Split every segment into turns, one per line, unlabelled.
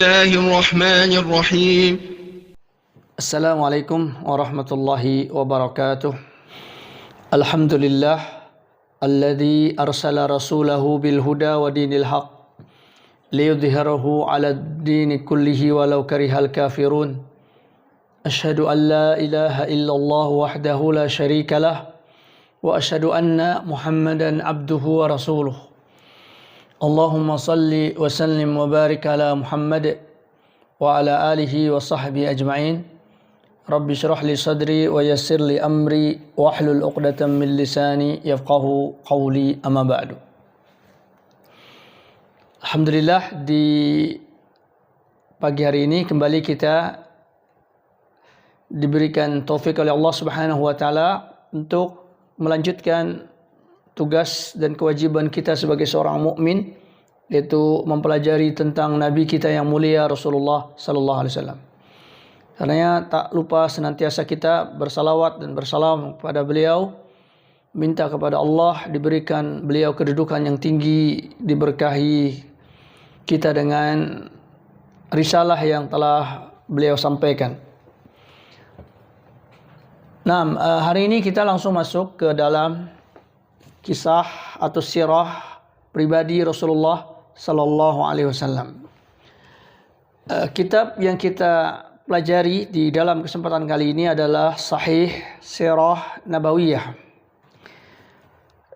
الله الرحمن الرحيم.
السلام عليكم ورحمة الله وبركاته. الحمد لله الذي أرسل رسوله بالهدى ودين الحق ليظهره على الدين كله ولو كره الكافرون. أشهد أن لا إله إلا الله وحده لا شريك له وأشهد أن محمدا عبده ورسوله. اللهم صل وسلم وبارك على محمد وعلى آله وصحبه أجمعين. رب اشرح لي صدري ويسر لي أمري واحلل عقدة من لساني يفقه قولي أما بعد. Alhamdulillah, di pagi hari ini kembali kita diberikan taufik oleh Allah Subhanahu wa taala untuk melanjutkan tugas dan kewajiban kita sebagai seorang mukmin, yaitu mempelajari tentang nabi kita yang mulia Rasulullah sallallahu alaihi wasallam. Karena tak lupa senantiasa kita bersalawat dan bersalam kepada beliau, minta kepada Allah diberikan beliau kedudukan yang tinggi, diberkahi kita dengan risalah yang telah beliau sampaikan. Nah, hari ini kita langsung masuk ke dalam kisah atau sirah pribadi Rasulullah sallallahu alaihi wasallam. Kitab yang kita pelajari di dalam kesempatan kali ini adalah Sahih Sirah Nabawiyah,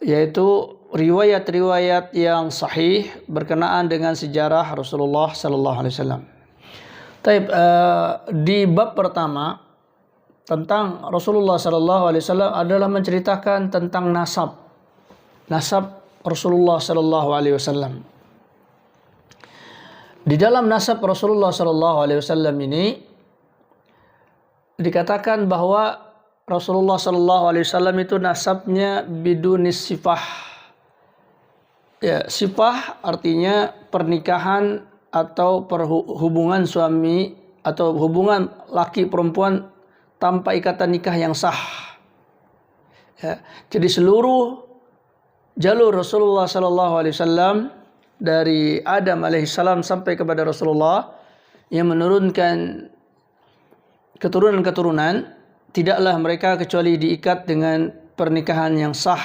yaitu riwayat-riwayat yang sahih berkenaan dengan sejarah Rasulullah sallallahu alaihi wasallam. Di bab pertama tentang Rasulullah sallallahu alaihi wasallam adalah menceritakan tentang nasab Rasulullah sallallahu alaihi wasallam. Di dalam nasab Rasulullah sallallahu alaihi wasallam ini dikatakan bahwa Rasulullah sallallahu alaihi wasallam itu nasabnya bidunis sifah. Ya, sifah artinya pernikahan atau hubungan suami atau hubungan laki perempuan tanpa ikatan nikah yang sah. Ya, jadi seluruh jalur Rasulullah sallallahu alaihi wasallam dari Adam alaihissalam sampai kepada Rasulullah yang menurunkan keturunan-keturunan, tidaklah mereka kecuali diikat dengan pernikahan yang sah,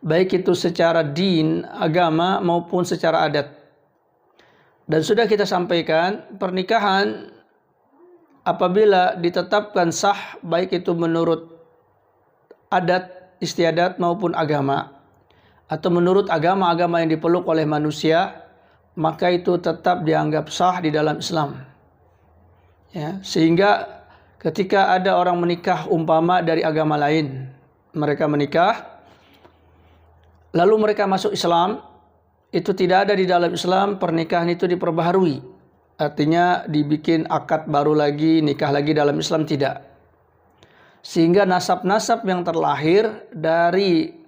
baik itu secara din, agama maupun secara adat. Dan sudah kita sampaikan, pernikahan apabila ditetapkan sah, baik itu menurut adat istiadat maupun agama, atau menurut agama-agama yang dipeluk oleh manusia, maka itu tetap dianggap sah di dalam Islam. Ya, sehingga ketika ada orang menikah umpama dari agama lain, mereka menikah, lalu mereka masuk Islam, itu tidak ada di dalam Islam pernikahan itu diperbaharui. Artinya dibikin akad baru lagi, nikah lagi dalam Islam, tidak. Sehingga nasab-nasab yang terlahir dari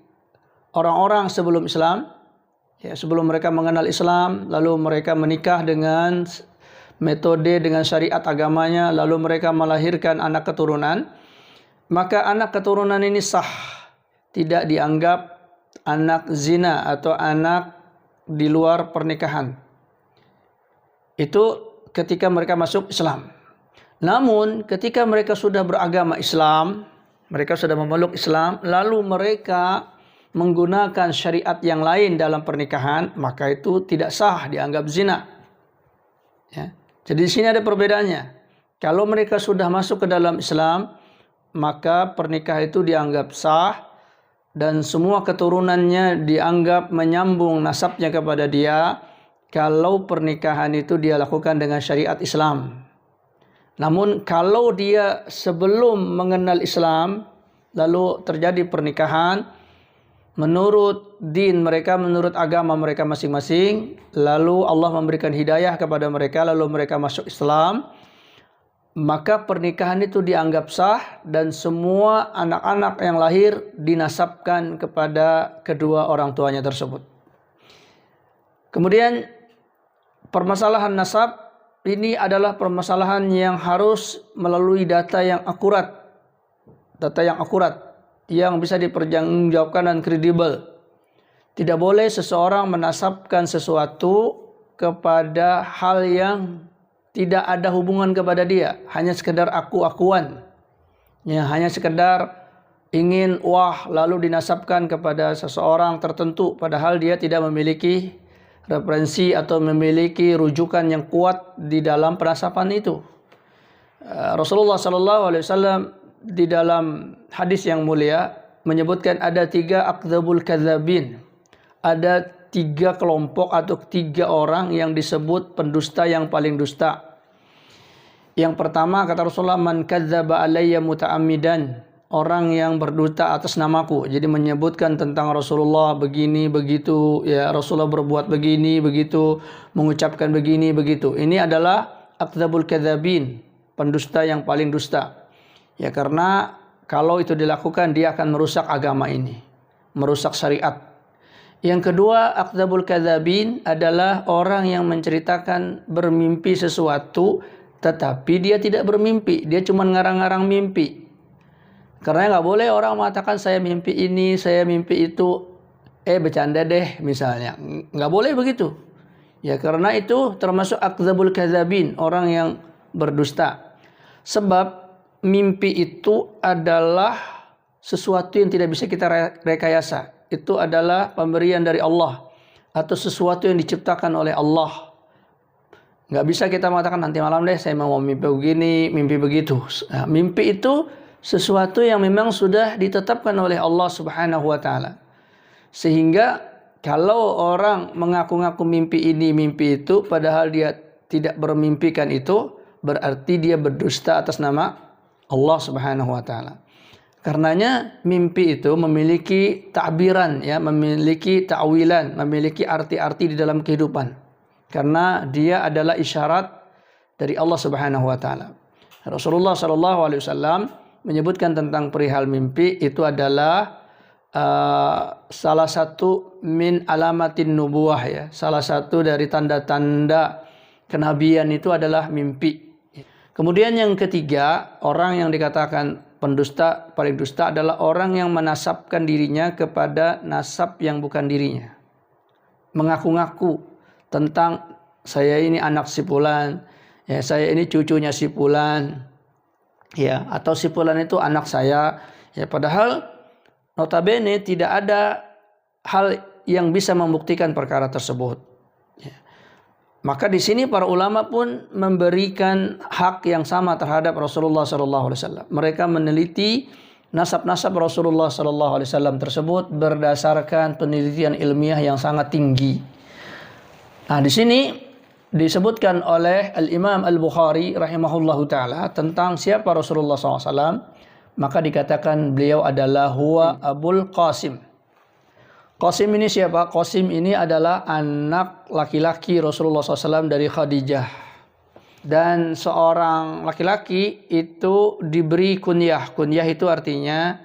orang-orang sebelum Islam, ya, sebelum mereka mengenal Islam, lalu mereka menikah dengan metode, dengan syariat agamanya, lalu mereka melahirkan anak keturunan, maka anak keturunan ini sah, tidak dianggap anak zina atau anak di luar pernikahan. Itu ketika mereka masuk Islam. Namun ketika mereka sudah beragama Islam, mereka sudah memeluk Islam, lalu mereka menggunakan syariat yang lain dalam pernikahan, maka itu tidak sah, dianggap zina. Ya. Jadi di sini ada perbedaannya. Kalau mereka sudah masuk ke dalam Islam, maka pernikahan itu dianggap sah dan semua keturunannya dianggap menyambung nasabnya kepada dia kalau pernikahan itu dia lakukan dengan syariat Islam. Namun kalau dia sebelum mengenal Islam lalu terjadi pernikahan menurut din mereka, menurut agama mereka masing-masing, lalu Allah memberikan hidayah kepada mereka, lalu mereka masuk Islam, maka pernikahan itu dianggap sah dan semua anak-anak yang lahir dinasabkan kepada kedua orang tuanya tersebut. Kemudian permasalahan nasab ini adalah permasalahan yang harus melalui data yang akurat, yang bisa dipertanggungjawabkan dan kredibel. Tidak boleh seseorang menasabkan sesuatu kepada hal yang tidak ada hubungan kepada dia, hanya sekedar aku-akuan, ya, hanya sekedar ingin lalu dinasabkan kepada seseorang tertentu, padahal dia tidak memiliki referensi atau memiliki rujukan yang kuat di dalam penasaban itu. Rasulullah SAW di dalam hadis yang mulia menyebutkan ada 3 akdzabul kadzabin, ada 3 kelompok atau 3 orang yang disebut pendusta yang paling dusta. Yang pertama kata Rasulullah, man kadzdzaba alayya muta'ammidan, orang yang berdusta atas namaku. Jadi menyebutkan tentang Rasulullah begini begitu, ya Rasulullah berbuat begini begitu, mengucapkan begini begitu. Ini adalah akdzabul kadzabin, pendusta yang paling dusta. Ya karena kalau itu dilakukan dia akan merusak agama ini, merusak syariat. Yang kedua, akdzabul kadzabin adalah orang yang menceritakan bermimpi sesuatu tetapi dia tidak bermimpi, dia cuma ngarang-ngarang mimpi. Karena nggak boleh orang mengatakan saya mimpi ini, saya mimpi itu, bercanda deh misalnya. Nggak boleh begitu. Ya karena itu termasuk akdzabul kadzabin, orang yang berdusta. Sebab mimpi itu adalah sesuatu yang tidak bisa kita rekayasa. Itu adalah pemberian dari Allah atau sesuatu yang diciptakan oleh Allah. Nggak bisa kita mengatakan nanti malam deh saya mau mimpi begini, mimpi begitu. Nah, mimpi itu sesuatu yang memang sudah ditetapkan oleh Allah Subhanahu wa taala. Sehingga kalau orang mengaku-ngaku mimpi ini, mimpi itu padahal dia tidak bermimpikan itu, berarti dia berdusta atas nama Allah Subhanahu wa taala. Karenanya mimpi itu memiliki takbiran, ya, memiliki ta'wilan, memiliki arti-arti di dalam kehidupan. Karena dia adalah isyarat dari Allah Subhanahu wa taala. Rasulullah SAW menyebutkan tentang perihal mimpi itu adalah salah satu min alamatin nubuwah, ya. Salah satu dari tanda-tanda kenabian itu adalah mimpi. Kemudian yang ketiga, orang yang dikatakan pendusta, paling dusta adalah orang yang menasabkan dirinya kepada nasab yang bukan dirinya. Mengaku-ngaku tentang saya ini anak si fulan, ya saya ini cucunya si fulan, ya atau si fulan itu anak saya, ya padahal notabene tidak ada hal yang bisa membuktikan perkara tersebut. Ya. Maka di sini para ulama pun memberikan hak yang sama terhadap Rasulullah SAW. Mereka meneliti nasab-nasab Rasulullah SAW tersebut berdasarkan penelitian ilmiah yang sangat tinggi. Nah, di sini disebutkan oleh Al-Imam Al-Bukhari rahimahullahu ta'ala tentang siapa Rasulullah SAW. Maka dikatakan beliau adalah huwa Abul Qasim. Qasim ini siapa? Qasim ini adalah anak laki-laki Rasulullah SAW dari Khadijah. Dan seorang laki-laki itu diberi kunyah. Kunyah itu artinya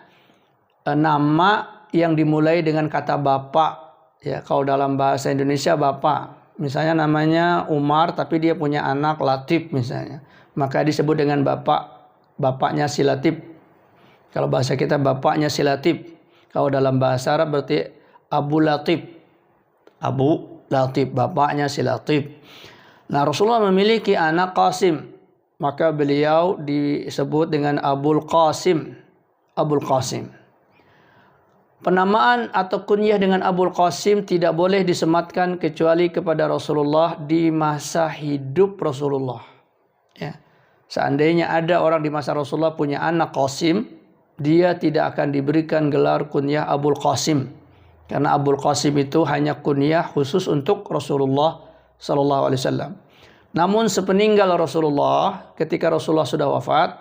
nama yang dimulai dengan kata bapak. Ya, kalau dalam bahasa Indonesia bapak. Misalnya namanya Umar tapi dia punya anak Latif misalnya. Maka disebut dengan bapak. Bapaknya si Latif. Kalau bahasa kita bapaknya si Latif. Kalau dalam bahasa Arab berarti Abu Latif. Abu Latif, bapaknya si Latif. Nah, Rasulullah memiliki anak Qasim. Maka beliau disebut dengan Abul Qasim. Abul Qasim. Penamaan atau kunyah dengan Abul Qasim tidak boleh disematkan kecuali kepada Rasulullah di masa hidup Rasulullah. Ya. Seandainya ada orang di masa Rasulullah punya anak Qasim, dia tidak akan diberikan gelar kunyah Abul Qasim. Karena Abul Qasim itu hanya kunyah khusus untuk Rasulullah SAW. Namun sepeninggal Rasulullah, ketika Rasulullah sudah wafat,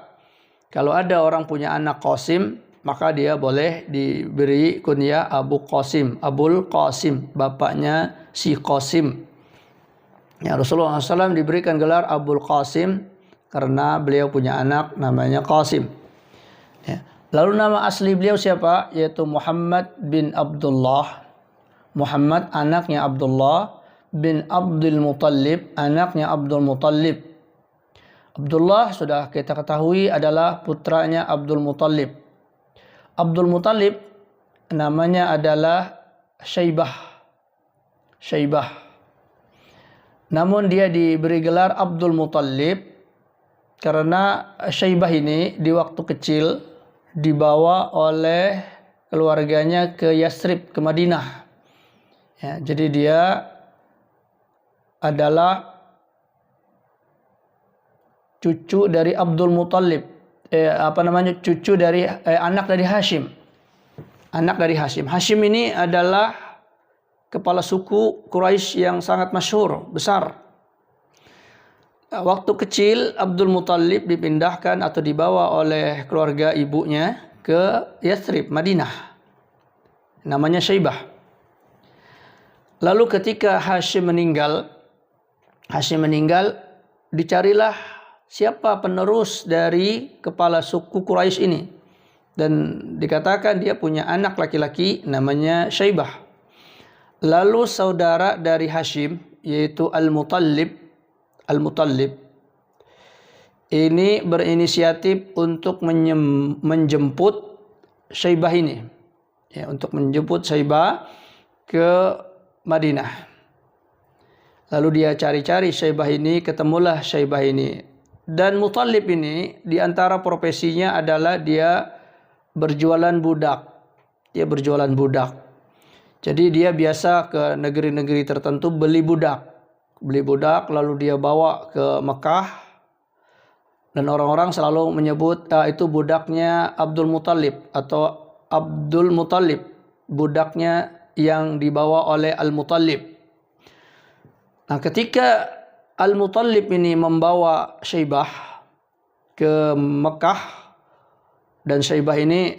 kalau ada orang punya anak Qasim, maka dia boleh diberi kunyah Abu Qasim, Abul Qasim, bapaknya si Qasim. Ya, Rasulullah SAW diberikan gelar Abul Qasim karena beliau punya anak namanya Qasim. Ya. Lalu nama asli beliau siapa? Yaitu Muhammad bin Abdullah. Muhammad anaknya Abdullah bin Abdul Muttalib, anaknya Abdul Muttalib. Abdullah sudah kita ketahui adalah putranya Abdul Muttalib. Abdul Muttalib namanya adalah Syaibah. Syaibah. Namun dia diberi gelar Abdul Muttalib karena Syaibah ini di waktu kecil dibawa oleh keluarganya ke Yathrib, ke Madinah. Ya, jadi dia adalah cucu dari Abdul Muttalib, cucu dari anak dari Hashim. Anak dari Hashim. Hashim ini adalah kepala suku Quraisy yang sangat masyhur, besar. Waktu kecil Abdul Muttalib dipindahkan atau dibawa oleh keluarga ibunya ke Yathrib, Madinah. Namanya Syaibah. Lalu ketika Hashim meninggal, dicarilah siapa penerus dari kepala suku Quraisy ini. Dan dikatakan dia punya anak laki-laki namanya Syaibah. Lalu saudara dari Hashim yaitu Al-Muttalib ini berinisiatif untuk menjemput Syaibah ini. Ya, untuk menjemput Syaibah ke Madinah. Lalu dia cari-cari Syaibah ini, ketemulah Syaibah ini. Dan Muttalib ini di antara profesinya adalah dia berjualan budak. Dia berjualan budak. Jadi dia biasa ke negeri-negeri tertentu beli budak. Lalu dia bawa ke Mekah. Dan orang-orang selalu menyebut itu budaknya Abdul Muttalib atau Abdul Muttalib, budaknya yang dibawa oleh Al-Muttalib. Nah, ketika Al-Muttalib ini membawa Syaibah ke Mekah, dan Syaibah ini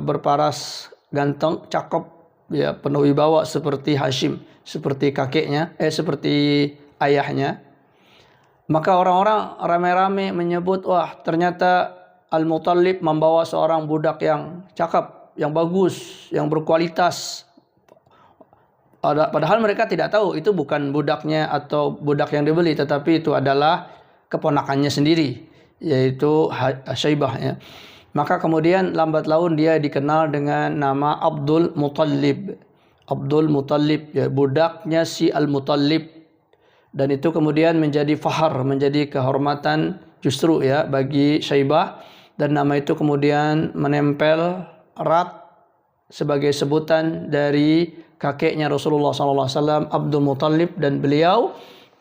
berparas ganteng, cakep, ya, penuh wibawa seperti Hashim, seperti kakeknya, seperti ayahnya. Maka orang-orang ramai-ramai menyebut, wah ternyata Al-Muttalib membawa seorang budak yang cakep, yang bagus, yang berkualitas. Padahal mereka tidak tahu itu bukan budaknya atau budak yang dibeli, tetapi itu adalah keponakannya sendiri, yaitu Syaibah. Ya. Maka kemudian lambat laun dia dikenal dengan nama Abdul Muttalib. Abdul Muttalib, ya, budaknya si Al-Muttalib. Dan itu kemudian menjadi fahar, menjadi kehormatan justru ya bagi Syaibah. Dan nama itu kemudian menempel erat sebagai sebutan dari kakeknya Rasulullah SAW, Abdul Muttalib, dan beliau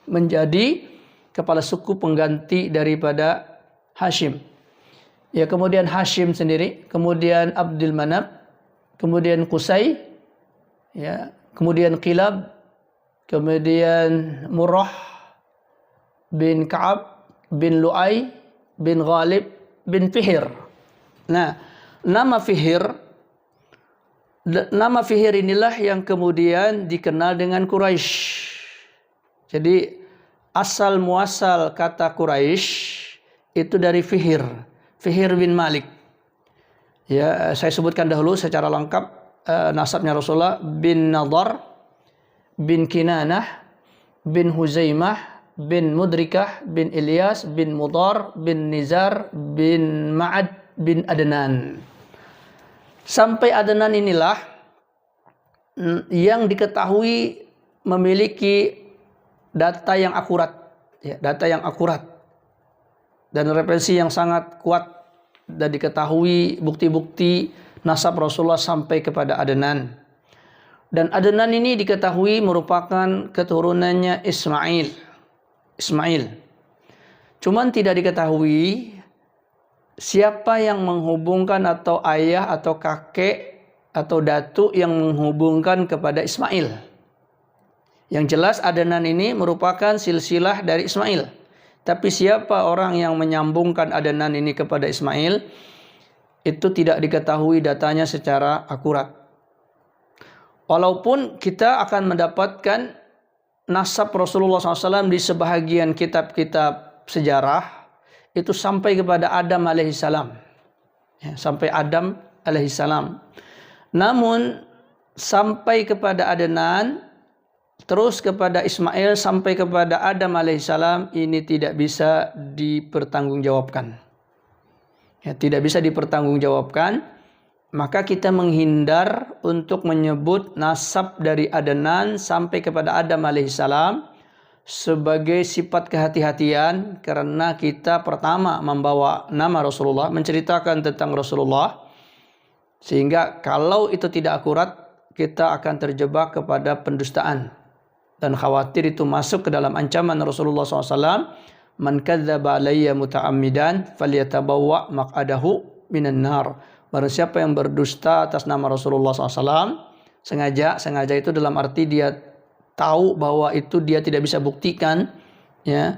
menjadi kepala suku pengganti daripada Hashim. Ya, kemudian Hashim sendiri, kemudian Abdul Manaf, kemudian Qusay, ya, kemudian Qilab, kemudian Murrah bin Ka'ab bin Lu'ay bin Ghalib bin Fihr. Nah, nama Fihr inilah yang kemudian dikenal dengan Quraisy. Jadi asal muasal kata Quraisy itu dari Fihr bin Malik. Ya, saya sebutkan dahulu secara lengkap nasabnya Rasulullah: bin Nadar, bin Kinanah, bin Huzaimah, bin Mudrikah, bin Ilyas, bin Mudar, bin Nizar, bin Ma'ad, bin Adnan. Sampai Adnan inilah yang diketahui memiliki data yang akurat, ya, data yang akurat dan referensi yang sangat kuat, dan diketahui bukti-bukti nasab Rasulullah sampai kepada Adnan. Dan Adnan ini diketahui merupakan keturunannya Ismail. Cuman tidak diketahui siapa yang menghubungkan, atau ayah atau kakek atau datuk yang menghubungkan kepada Ismail. Yang jelas Adnan ini merupakan silsilah dari Ismail. Tapi siapa orang yang menyambungkan Adnan ini kepada Ismail, itu tidak diketahui datanya secara akurat. Walaupun kita akan mendapatkan nasab Rasulullah SAW di sebahagian kitab-kitab sejarah, itu sampai kepada Adam alaihissalam. Ya, sampai Adam alaihissalam. Namun sampai kepada Adnan, terus kepada Ismail, sampai kepada Adam alaihissalam, ini tidak bisa dipertanggungjawabkan. Ya, tidak bisa dipertanggungjawabkan. Maka kita menghindar untuk menyebut nasab dari Adnan sampai kepada Adam alaihissalam, sebagai sifat kehati-hatian, karena kita pertama membawa nama Rasulullah, menceritakan tentang Rasulullah, sehingga kalau itu tidak akurat kita akan terjebak kepada pendustaan dan khawatir itu masuk ke dalam ancaman Rasulullah SAW, man kadzdzaba alayya muta'ammidan falyatabawwa maq'adahu minan nar. Barang siapa yang berdusta atas nama Rasulullah SAW sengaja itu dalam arti dia tahu bahwa itu dia tidak bisa buktikan ya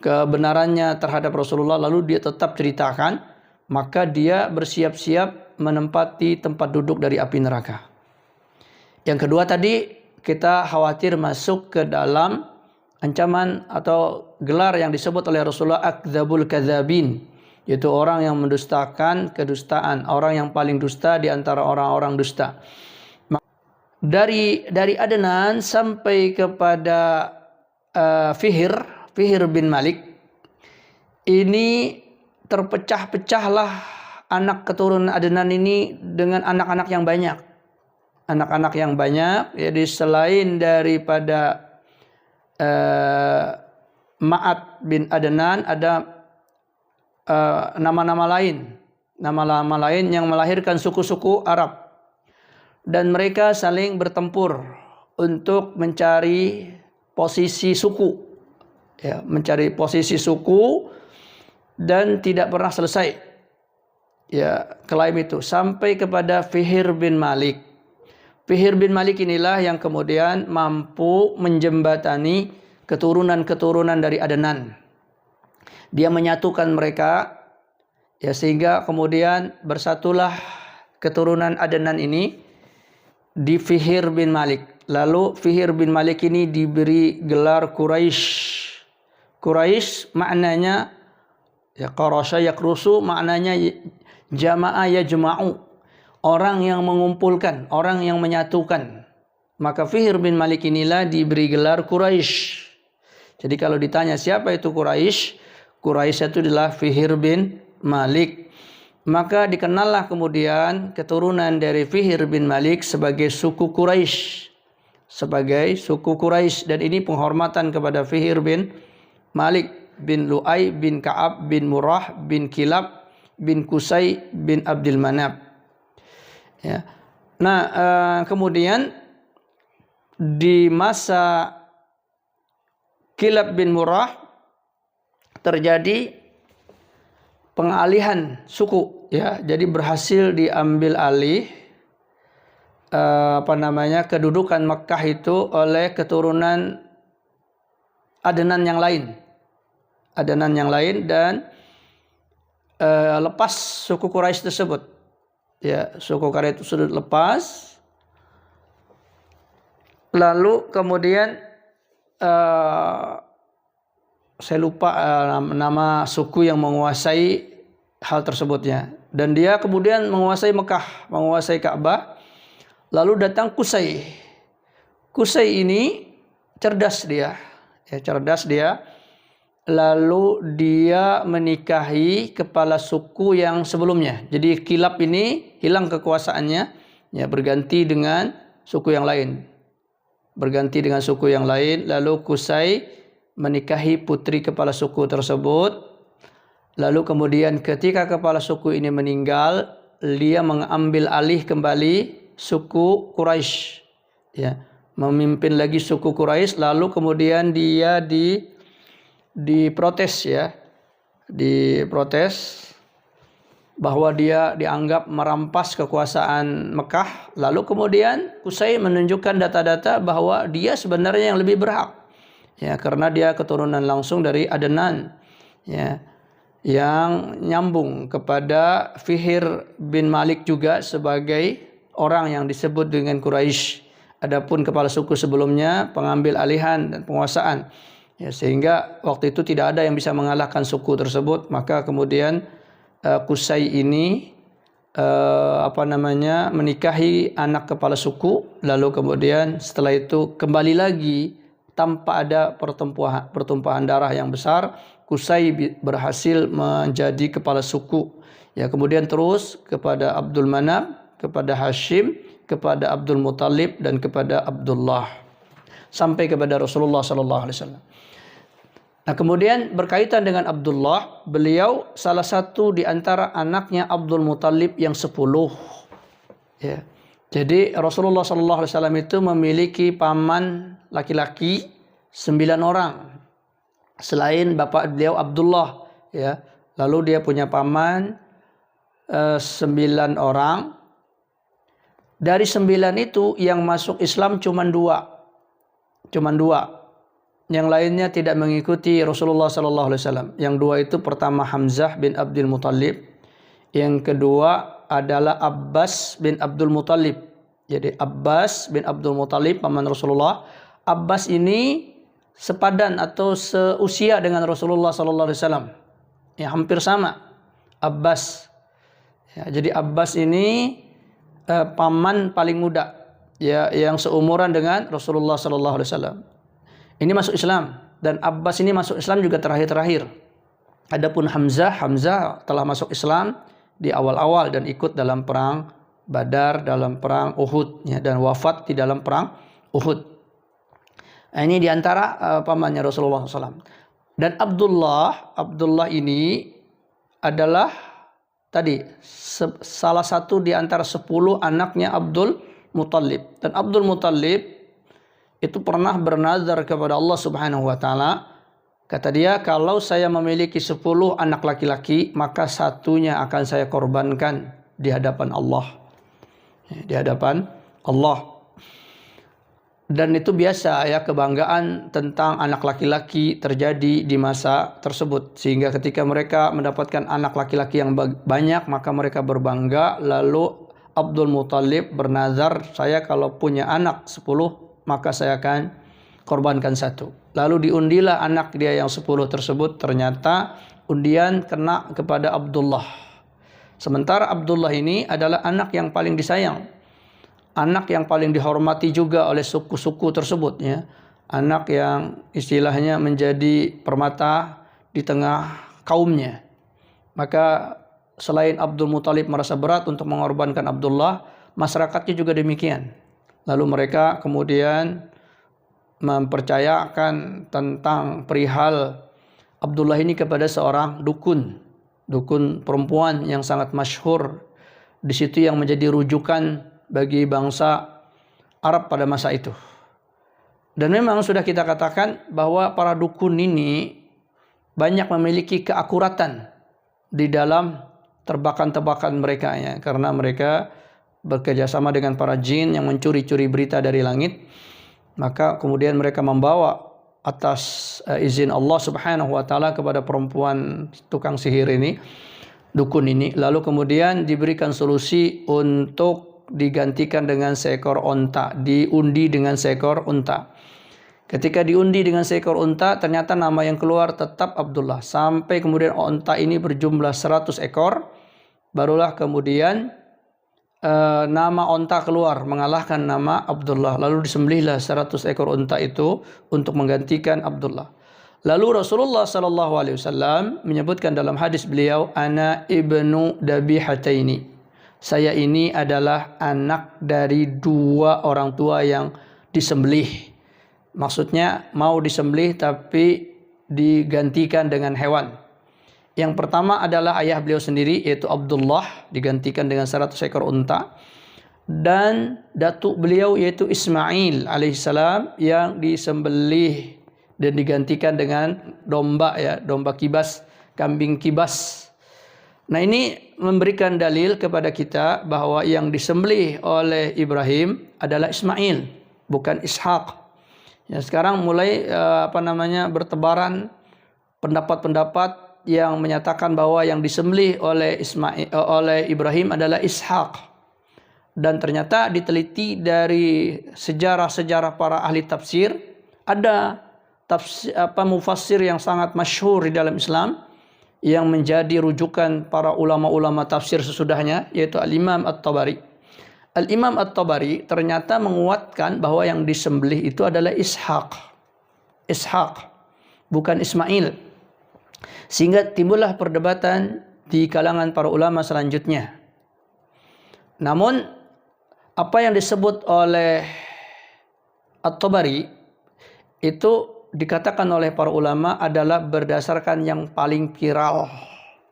kebenarannya terhadap Rasulullah, lalu dia tetap ceritakan, maka dia bersiap-siap menempati tempat duduk dari api neraka. Yang kedua tadi, kita khawatir masuk ke dalam ancaman atau gelar yang disebut oleh Rasulullah akdzabul kadzabin, yaitu orang yang mendustakan kedustaan, orang yang paling dusta di antara orang-orang dusta. Dari Adnan sampai kepada Fihr bin Malik, ini terpecah-pecahlah anak keturunan Adnan ini dengan anak-anak yang banyak. Anak-anak yang banyak, jadi selain daripada Ma'ad bin Adnan, ada nama-nama lain yang melahirkan suku-suku Arab, dan mereka saling bertempur untuk mencari posisi suku, ya, mencari posisi suku, dan tidak pernah selesai ya klaim itu sampai kepada Fihr bin Malik. Fihr bin Malik inilah yang kemudian mampu menjembatani keturunan-keturunan dari Adnan. Dia menyatukan mereka ya, sehingga kemudian bersatulah keturunan Adnan ini di Fihr bin Malik. Lalu Fihr bin Malik ini diberi gelar Quraisy. Quraisy maknanya ya qarasya yakrusu, maknanya jama'a yajma'u, orang yang mengumpulkan, orang yang menyatukan. Maka Fihr bin Malik inilah diberi gelar Quraisy. Jadi kalau ditanya siapa itu Quraisy, Quraisy itu adalah Fihr bin Malik. Maka dikenallah kemudian keturunan dari Fihr bin Malik sebagai suku Quraisy. Sebagai suku Quraisy, dan ini penghormatan kepada Fihr bin Malik bin Lu'ay bin Ka'ab bin Murrah bin Kilab bin Qusay bin Abdul Manab. Ya. Nah, kemudian di masa Kilab bin Murrah terjadi pengalihan suku, ya. Jadi berhasil diambil alih kedudukan Mekkah itu oleh keturunan Adnan yang lain. Dan lepas suku Quraisy tersebut. Ya, suku Quraisy itu sudah lepas. Lalu kemudian saya lupa nama suku yang menguasai hal tersebutnya. Dan dia kemudian menguasai Mekah, menguasai Ka'bah. Lalu datang Qusay. Qusay ini cerdas dia. Lalu dia menikahi kepala suku yang sebelumnya. Jadi Kilab ini hilang kekuasaannya, ya, berganti dengan suku yang lain. Lalu Qusay menikahi putri kepala suku tersebut. Lalu kemudian ketika kepala suku ini meninggal, dia mengambil alih kembali suku Quraisy. Ya, memimpin lagi suku Quraisy. Lalu kemudian dia diprotes bahwa dia dianggap merampas kekuasaan Mekah. Lalu kemudian Qusay menunjukkan data-data bahwa dia sebenarnya yang lebih berhak, ya, karena dia keturunan langsung dari Adnan, ya, yang nyambung kepada Fihr bin Malik juga sebagai orang yang disebut dengan Quraisy. Adapun kepala suku sebelumnya pengambil alihan dan penguasaan. Ya, sehingga waktu itu tidak ada yang bisa mengalahkan suku tersebut. Maka kemudian Qusay ini menikahi anak kepala suku. Lalu kemudian setelah itu kembali lagi tanpa ada pertumpahan darah yang besar. Qusay berhasil menjadi kepala suku. Ya, kemudian terus kepada Abdul Manab, kepada Hashim, kepada Abdul Muttalib, dan kepada Abdullah, sampai kepada Rasulullah SAW. Nah, kemudian berkaitan dengan Abdullah, beliau salah satu di antara anaknya Abdul Muthalib yang 10. Ya. Jadi Rasulullah SAW itu memiliki paman laki-laki 9 orang. Selain bapak beliau Abdullah, ya. Lalu dia punya paman 9 orang. Dari 9 itu yang masuk Islam cuma 2. Yang lainnya tidak mengikuti Rasulullah SAW. Yang 2 itu pertama Hamzah bin Abdul Muthalib. Yang kedua adalah Abbas bin Abdul Muthalib. Jadi Abbas bin Abdul Muthalib paman Rasulullah. Abbas ini sepadan atau seusia dengan Rasulullah SAW. Ya, hampir sama. Abbas. Ya, jadi Abbas ini paman paling muda, ya, yang seumuran dengan Rasulullah SAW. Ini masuk Islam, dan Abbas ini masuk Islam juga terakhir-terakhir. Adapun Hamzah telah masuk Islam di awal-awal dan ikut dalam perang Badar, dalam perang Uhud, ya, dan wafat di dalam perang Uhud. Nah, ini diantara pamannya Rasulullah SAW. Dan Abdullah ini adalah tadi salah satu di antara 10 anaknya Abdul Muthalib. Dan Abdul Muthalib itu pernah bernazar kepada Allah Subhanahu wa taala. Kata dia, kalau saya memiliki 10 anak laki-laki, maka satunya akan saya korbankan di hadapan Allah. Di hadapan Allah. Dan itu biasa, ya, kebanggaan tentang anak laki-laki terjadi di masa tersebut. Sehingga ketika mereka mendapatkan anak laki-laki yang banyak, maka mereka berbangga. Lalu Abdul Muthalib bernazar, saya kalau punya anak 10, maka saya akan korbankan 1. Lalu diundilah anak dia yang 10 tersebut. Ternyata undian kena kepada Abdullah. Sementara Abdullah ini adalah anak yang paling disayang, anak yang paling dihormati juga oleh suku-suku tersebut, ya. Anak yang istilahnya menjadi permata di tengah kaumnya. Maka selain Abdul Muthalib merasa berat untuk mengorbankan Abdullah, masyarakatnya juga demikian. Lalu mereka kemudian mempercayakan tentang perihal Abdullah ini kepada seorang dukun perempuan yang sangat masyhur di situ, yang menjadi rujukan bagi bangsa Arab pada masa itu. Dan memang sudah kita katakan bahwa para dukun ini banyak memiliki keakuratan di dalam tebakan-tebakan mereka, ya, karena mereka bekerjasama dengan para jin yang mencuri-curi berita dari langit. Maka kemudian mereka membawa atas izin Allah Subhanahu wa taala kepada perempuan tukang sihir ini, dukun ini, lalu kemudian diberikan solusi untuk digantikan dengan seekor unta, diundi dengan seekor unta. Ketika diundi dengan seekor unta, ternyata nama yang keluar tetap Abdullah. Sampai kemudian unta ini berjumlah 100 ekor, barulah kemudian nama unta keluar mengalahkan nama Abdullah. Lalu disembelihlah 100 ekor unta itu untuk menggantikan Abdullah. Lalu Rasulullah SAW menyebutkan dalam hadis beliau, ana ibnu dabihataini. Saya ini adalah anak dari 2 orang tua yang disembelih. Maksudnya mau disembelih tapi digantikan dengan hewan. Yang pertama adalah ayah beliau sendiri, yaitu Abdullah, digantikan dengan 100 ekor unta. Dan datuk beliau yaitu Ismail alaihissalam yang disembelih dan digantikan dengan domba, ya, domba kibas, kambing kibas. Nah, ini memberikan dalil kepada kita bahwa yang disembelih oleh Ibrahim adalah Ismail, bukan Ishak. Ya, sekarang mulai bertebaran pendapat-pendapat yang menyatakan bahwa yang disembelih oleh Ibrahim adalah Ishak. Dan ternyata diteliti dari sejarah-sejarah para ahli tafsir, ada mufassir yang sangat masyhur di dalam Islam yang menjadi rujukan para ulama-ulama tafsir sesudahnya, yaitu Al-Imam At-Tabari. Al-Imam At-Tabari ternyata menguatkan bahwa yang disembelih itu adalah Ishak, bukan Ismail. Sehingga timbullah perdebatan di kalangan para ulama selanjutnya. Namun apa yang disebut oleh At-Tabari itu dikatakan oleh para ulama adalah berdasarkan yang paling viral.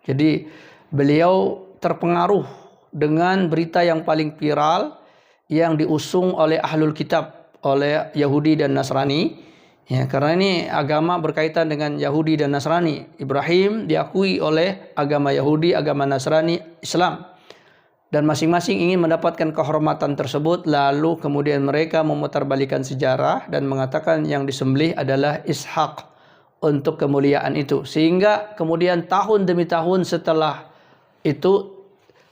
Jadi beliau terpengaruh dengan berita yang paling viral yang diusung oleh ahlul kitab, oleh Yahudi dan Nasrani. Ya, karena ini agama berkaitan dengan Yahudi dan Nasrani. Ibrahim diakui oleh agama Yahudi, agama Nasrani, Islam. Dan masing-masing ingin mendapatkan kehormatan tersebut. Lalu kemudian mereka memutarbalikkan sejarah dan mengatakan yang disembelih adalah Ishak untuk kemuliaan itu. Sehingga kemudian tahun demi tahun setelah itu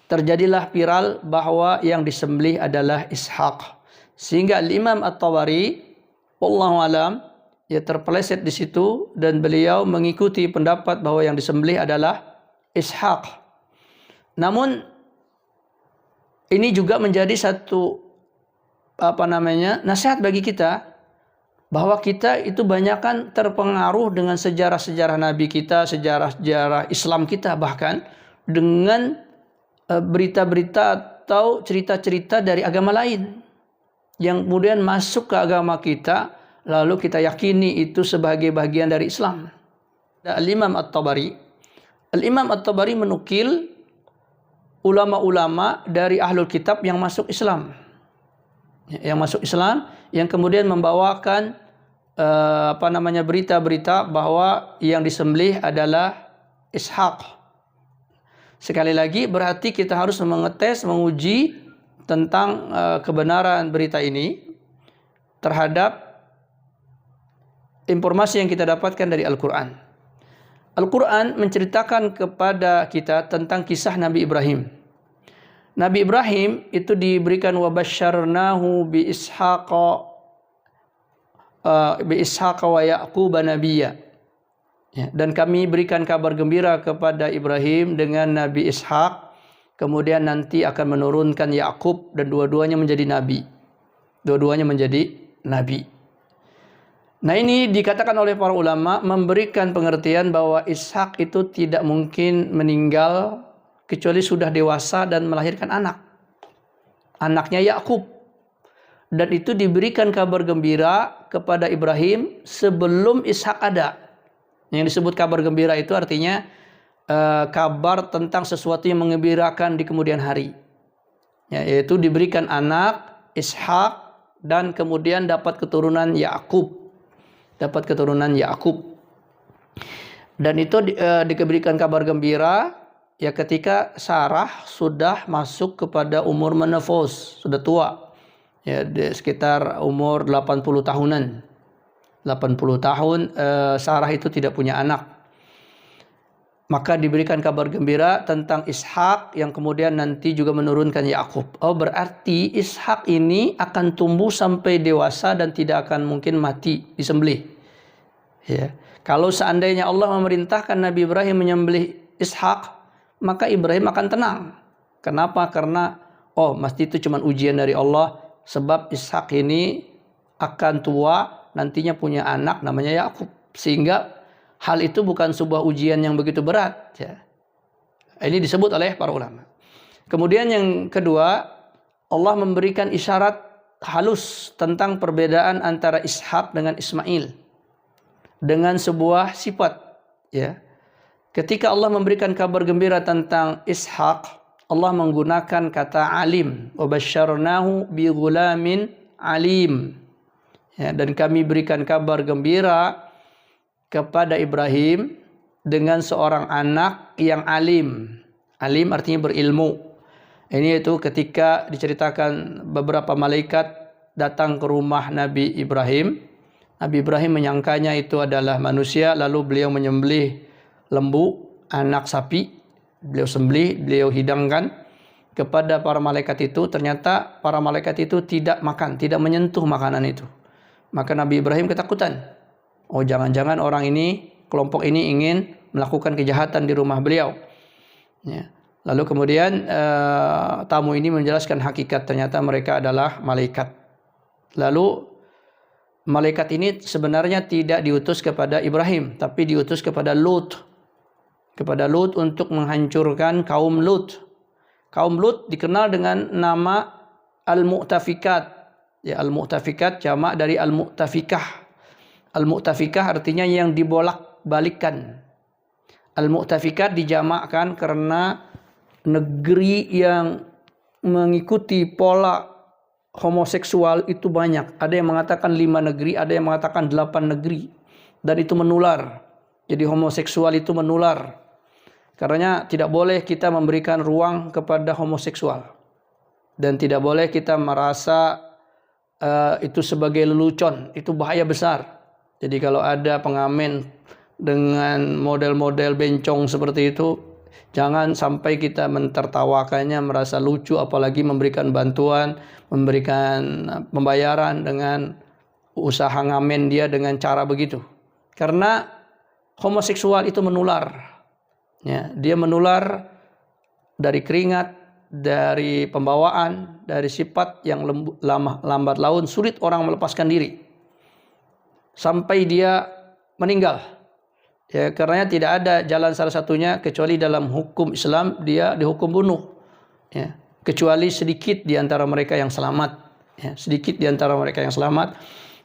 terjadilah viral bahwa yang disembelih adalah Ishak. Sehingga Imam At-Tabari, wallahu alam, ya terpeleset di situ dan beliau mengikuti pendapat bahwa yang disembelih adalah Ishak. Namun ini juga menjadi satu nasihat bagi kita bahwa kita itu banyakkan terpengaruh dengan sejarah-sejarah Nabi kita, sejarah-sejarah Islam kita, bahkan dengan berita-berita atau cerita-cerita dari agama lain yang kemudian masuk ke agama kita, lalu kita yakini itu sebagai bagian dari Islam. Al-Imam At-Tabari menukil ulama-ulama dari ahlul kitab yang masuk Islam. Yang masuk Islam, yang kemudian membawakan berita-berita bahwa yang disembelih adalah Ishak. Sekali lagi berarti kita harus mengetes, menguji tentang kebenaran berita ini terhadap informasi yang kita dapatkan dari Al-Quran. Al-Quran menceritakan kepada kita tentang kisah Nabi Ibrahim. Nabi Ibrahim itu diberikan wabasyarnahu bi Ishaqa wa Ya'quba nabiyya. Ya, dan kami berikan kabar gembira kepada Ibrahim dengan Nabi Ishak, kemudian nanti akan menurunkan Yakub dan dua-duanya menjadi nabi. Dua-duanya menjadi nabi. Nah, ini dikatakan oleh para ulama memberikan pengertian bahwa Ishak itu tidak mungkin meninggal kecuali sudah dewasa dan melahirkan anak. Anaknya Yakub. Dan itu diberikan kabar gembira kepada Ibrahim sebelum Ishak ada. Yang disebut kabar gembira itu artinya kabar tentang sesuatu yang mengembirakan di kemudian hari. Ya, yaitu diberikan anak Ishak dan kemudian dapat keturunan Yakub. Dan itu diberikan kabar gembira ya ketika Sarah sudah masuk kepada umur menopause, sudah tua. Ya, sekitar umur 80 tahunan. 80 tahun Sarah itu tidak punya anak. Maka diberikan kabar gembira tentang Ishak yang kemudian nanti juga menurunkan Yakub. Oh, berarti Ishak ini akan tumbuh sampai dewasa dan tidak akan mungkin mati disembelih. Ya. Kalau seandainya Allah memerintahkan Nabi Ibrahim menyembelih Ishak, maka Ibrahim akan tenang. Kenapa? Karena mesti itu cuma ujian dari Allah, sebab Ishak ini akan tua, nantinya punya anak namanya Yakub. Sehingga hal itu bukan sebuah ujian yang begitu berat. Ya. Ini disebut oleh para ulama. Kemudian yang kedua, Allah memberikan isyarat halus tentang perbedaan antara Ishak dengan Ismail dengan sebuah sifat. Ya. Ketika Allah memberikan kabar gembira tentang Ishak, Allah menggunakan kata alim. Wabasyarnahu bi ghulamin alim. Ya, dan kami berikan kabar gembira kepada Ibrahim dengan seorang anak yang alim. Alim artinya berilmu. Ini itu ketika diceritakan beberapa malaikat datang ke rumah Nabi Ibrahim. Nabi Ibrahim menyangkanya itu adalah manusia, lalu beliau menyembelih lembu, anak sapi. Beliau sembelih, beliau hidangkan kepada para malaikat itu. Ternyata para malaikat itu tidak makan, tidak menyentuh makanan itu. Maka Nabi Ibrahim ketakutan. Oh, jangan-jangan orang ini, kelompok ini ingin melakukan kejahatan di rumah beliau. Ya. Lalu kemudian tamu ini menjelaskan hakikat, ternyata mereka adalah malaikat. Lalu malaikat ini sebenarnya tidak diutus kepada Ibrahim, tapi diutus kepada Lut. Kepada Lut untuk menghancurkan kaum Lut. Kaum Lut dikenal dengan nama Al-Mu'tafikat. Ya, Al-Mu'tafikat jamak dari Al-Mu'tafikah. Al-mu'tafikah artinya yang dibolak-balikkan. Al-mu'tafikat dijamakkan karena negeri yang mengikuti pola homoseksual itu banyak. Ada yang mengatakan 5 negeri, ada yang mengatakan 8 negeri. Dan itu menular. Jadi homoseksual itu menular. Karena tidak boleh kita memberikan ruang kepada homoseksual. Dan tidak boleh kita merasa itu sebagai lelucon. Itu bahaya besar. Jadi kalau ada pengamen dengan model-model bencong seperti itu, jangan sampai kita mentertawakannya, merasa lucu, apalagi memberikan bantuan, memberikan pembayaran dengan usaha ngamen dia dengan cara begitu. Karena homoseksual itu menular. Ya, dia menular dari keringat, dari pembawaan, dari sifat yang lambat laun, sulit orang melepaskan diri. Sampai dia meninggal. Ya, karena tidak ada jalan salah satunya kecuali dalam hukum Islam dia dihukum bunuh. Ya, kecuali sedikit di antara mereka yang selamat. Ya, sedikit di antara mereka yang selamat.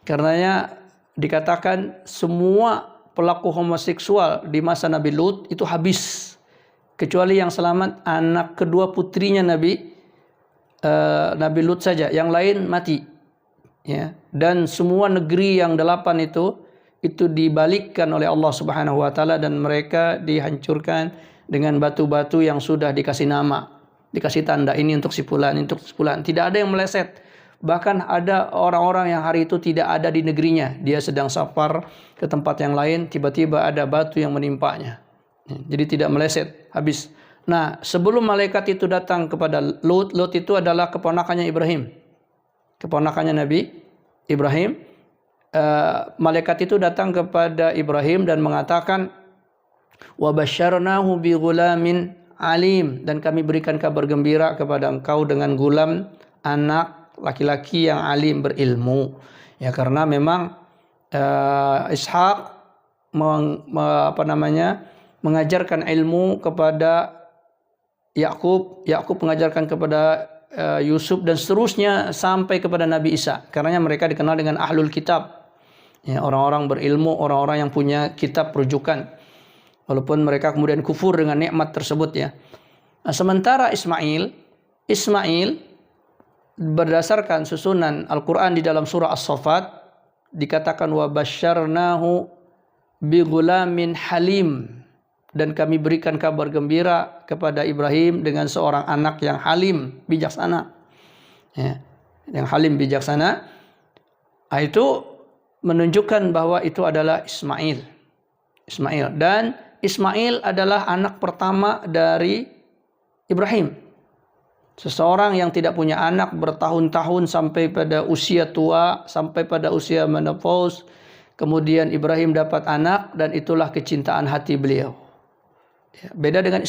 Karenanya dikatakan semua pelaku homoseksual di masa Nabi Lut itu habis. Kecuali yang selamat anak kedua putrinya Nabi Lut saja. Yang lain mati. Ya, dan semua negeri yang 8 itu dibalikkan oleh Allah Subhanahu wa taala dan mereka dihancurkan dengan batu-batu yang sudah dikasih nama, dikasih tanda ini untuk si fulan, untuk si fulan. Tidak ada yang meleset. Bahkan ada orang-orang yang hari itu tidak ada di negerinya. Dia sedang safar ke tempat yang lain, tiba-tiba ada batu yang menimpanya. Jadi tidak meleset, habis. Nah, sebelum malaikat itu datang kepada Lut, Lut itu adalah keponakannya Ibrahim. Keponakannya Nabi Ibrahim. Malaikat itu datang kepada Ibrahim dan mengatakan, wa basyarnahu bi ghulamin alim, dan kami berikan kabar gembira kepada engkau dengan gulam, anak laki-laki yang alim, berilmu. Ya, karena memang Ishak mengajarkan ilmu kepada Yakub mengajarkan kepada Yusuf dan seterusnya sampai kepada Nabi Isa. Karenanya mereka dikenal dengan ahlul kitab. Ya, orang-orang berilmu, orang-orang yang punya kitab rujukan. Walaupun mereka kemudian kufur dengan nikmat tersebut ya. Nah, sementara Ismail berdasarkan susunan Al-Qur'an di dalam surah As-Saffat dikatakan wa basyarnahu bi ghulamin halim, dan kami berikan kabar gembira kepada Ibrahim dengan seorang anak yang halim, bijaksana. Ya, yang halim bijaksana. Itu menunjukkan bahwa itu adalah Ismail. Dan Ismail adalah anak pertama dari Ibrahim. Seseorang yang tidak punya anak bertahun-tahun sampai pada usia tua, sampai pada usia menopause, kemudian Ibrahim dapat anak dan itulah kecintaan hati beliau. Ya, beda dengan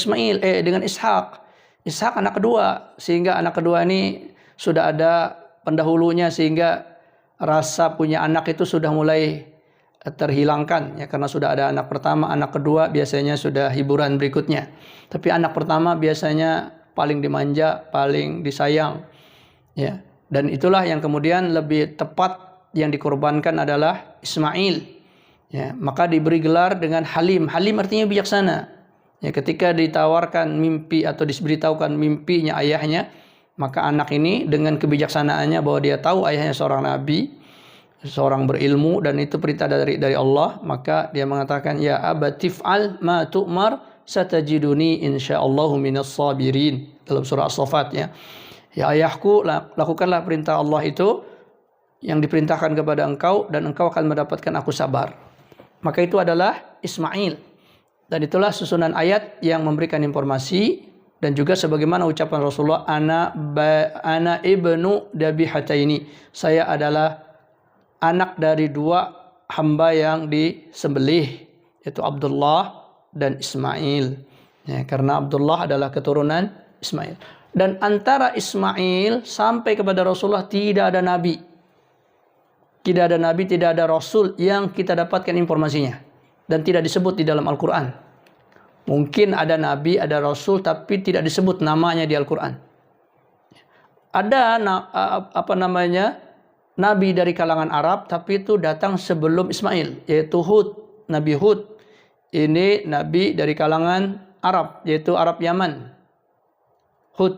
dengan Ishak. Ishak anak kedua, sehingga anak kedua ini sudah ada pendahulunya sehingga rasa punya anak itu sudah mulai terhilangkan ya, karena sudah ada anak pertama, anak kedua biasanya sudah hiburan berikutnya. Tapi anak pertama biasanya paling dimanja, paling disayang. Ya, dan itulah yang kemudian lebih tepat yang dikorbankan adalah Ismail. Ya, maka diberi gelar dengan Halim. Halim artinya bijaksana. Ya, ketika ditawarkan mimpi atau diberitahukan mimpinya ayahnya, maka anak ini dengan kebijaksanaannya bahwa dia tahu ayahnya seorang nabi, seorang berilmu dan itu perintah dari Allah, maka dia mengatakan ya abatif'al ma tu'mar satajiduni insyaallahu minas sabirin dalam surah As-Saffat ya. Ya ayahku, lakukanlah perintah Allah itu yang diperintahkan kepada engkau dan engkau akan mendapatkan aku sabar. Maka itu adalah Ismail. Dan itulah susunan ayat yang memberikan informasi dan juga sebagaimana ucapan Rasulullah ana ibnu dabihataini. Saya adalah anak dari 2 hamba yang disembelih, yaitu Abdullah dan Ismail. Ya, karena Abdullah adalah keturunan Ismail. Dan antara Ismail sampai kepada Rasulullah tidak ada nabi. Tidak ada nabi, tidak ada rasul yang kita dapatkan informasinya. Dan tidak disebut di dalam Al-Quran. Mungkin ada nabi, ada rasul, tapi tidak disebut namanya di Al-Quran. Ada nabi dari kalangan Arab, tapi itu datang sebelum Ismail, yaitu Hud, Nabi Hud. Ini nabi dari kalangan Arab, yaitu Arab Yaman. Hud.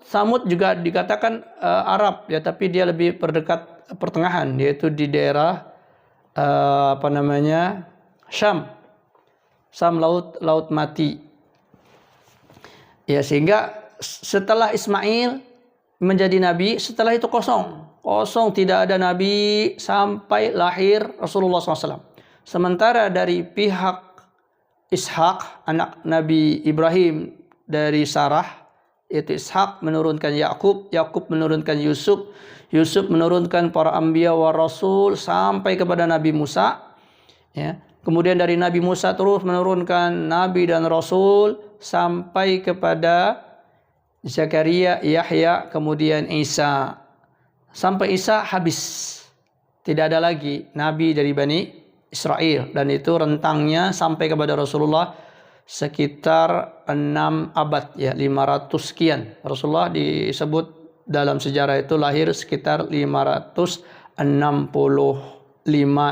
Samud juga dikatakan Arab, ya, tapi dia lebih berdekat pertengahan, yaitu di daerah Syam, laut mati. Ya, sehingga setelah Ismail menjadi nabi, setelah itu kosong, tidak ada nabi sampai lahir Rasulullah SAW. Sementara dari pihak Ishak, anak Nabi Ibrahim dari Sarah, yaitu Ishak menurunkan Yakub menurunkan Yusuf menurunkan para anbiya wa rasul sampai kepada Nabi Musa, ya. Kemudian dari Nabi Musa terus menurunkan nabi dan rasul sampai kepada Zakaria, Yahya, kemudian Isa. Sampai Isa habis. Tidak ada lagi nabi dari Bani Israel, dan itu rentangnya sampai kepada Rasulullah sekitar 6 abad, ya, 500 sekian. Rasulullah disebut dalam sejarah itu lahir sekitar 565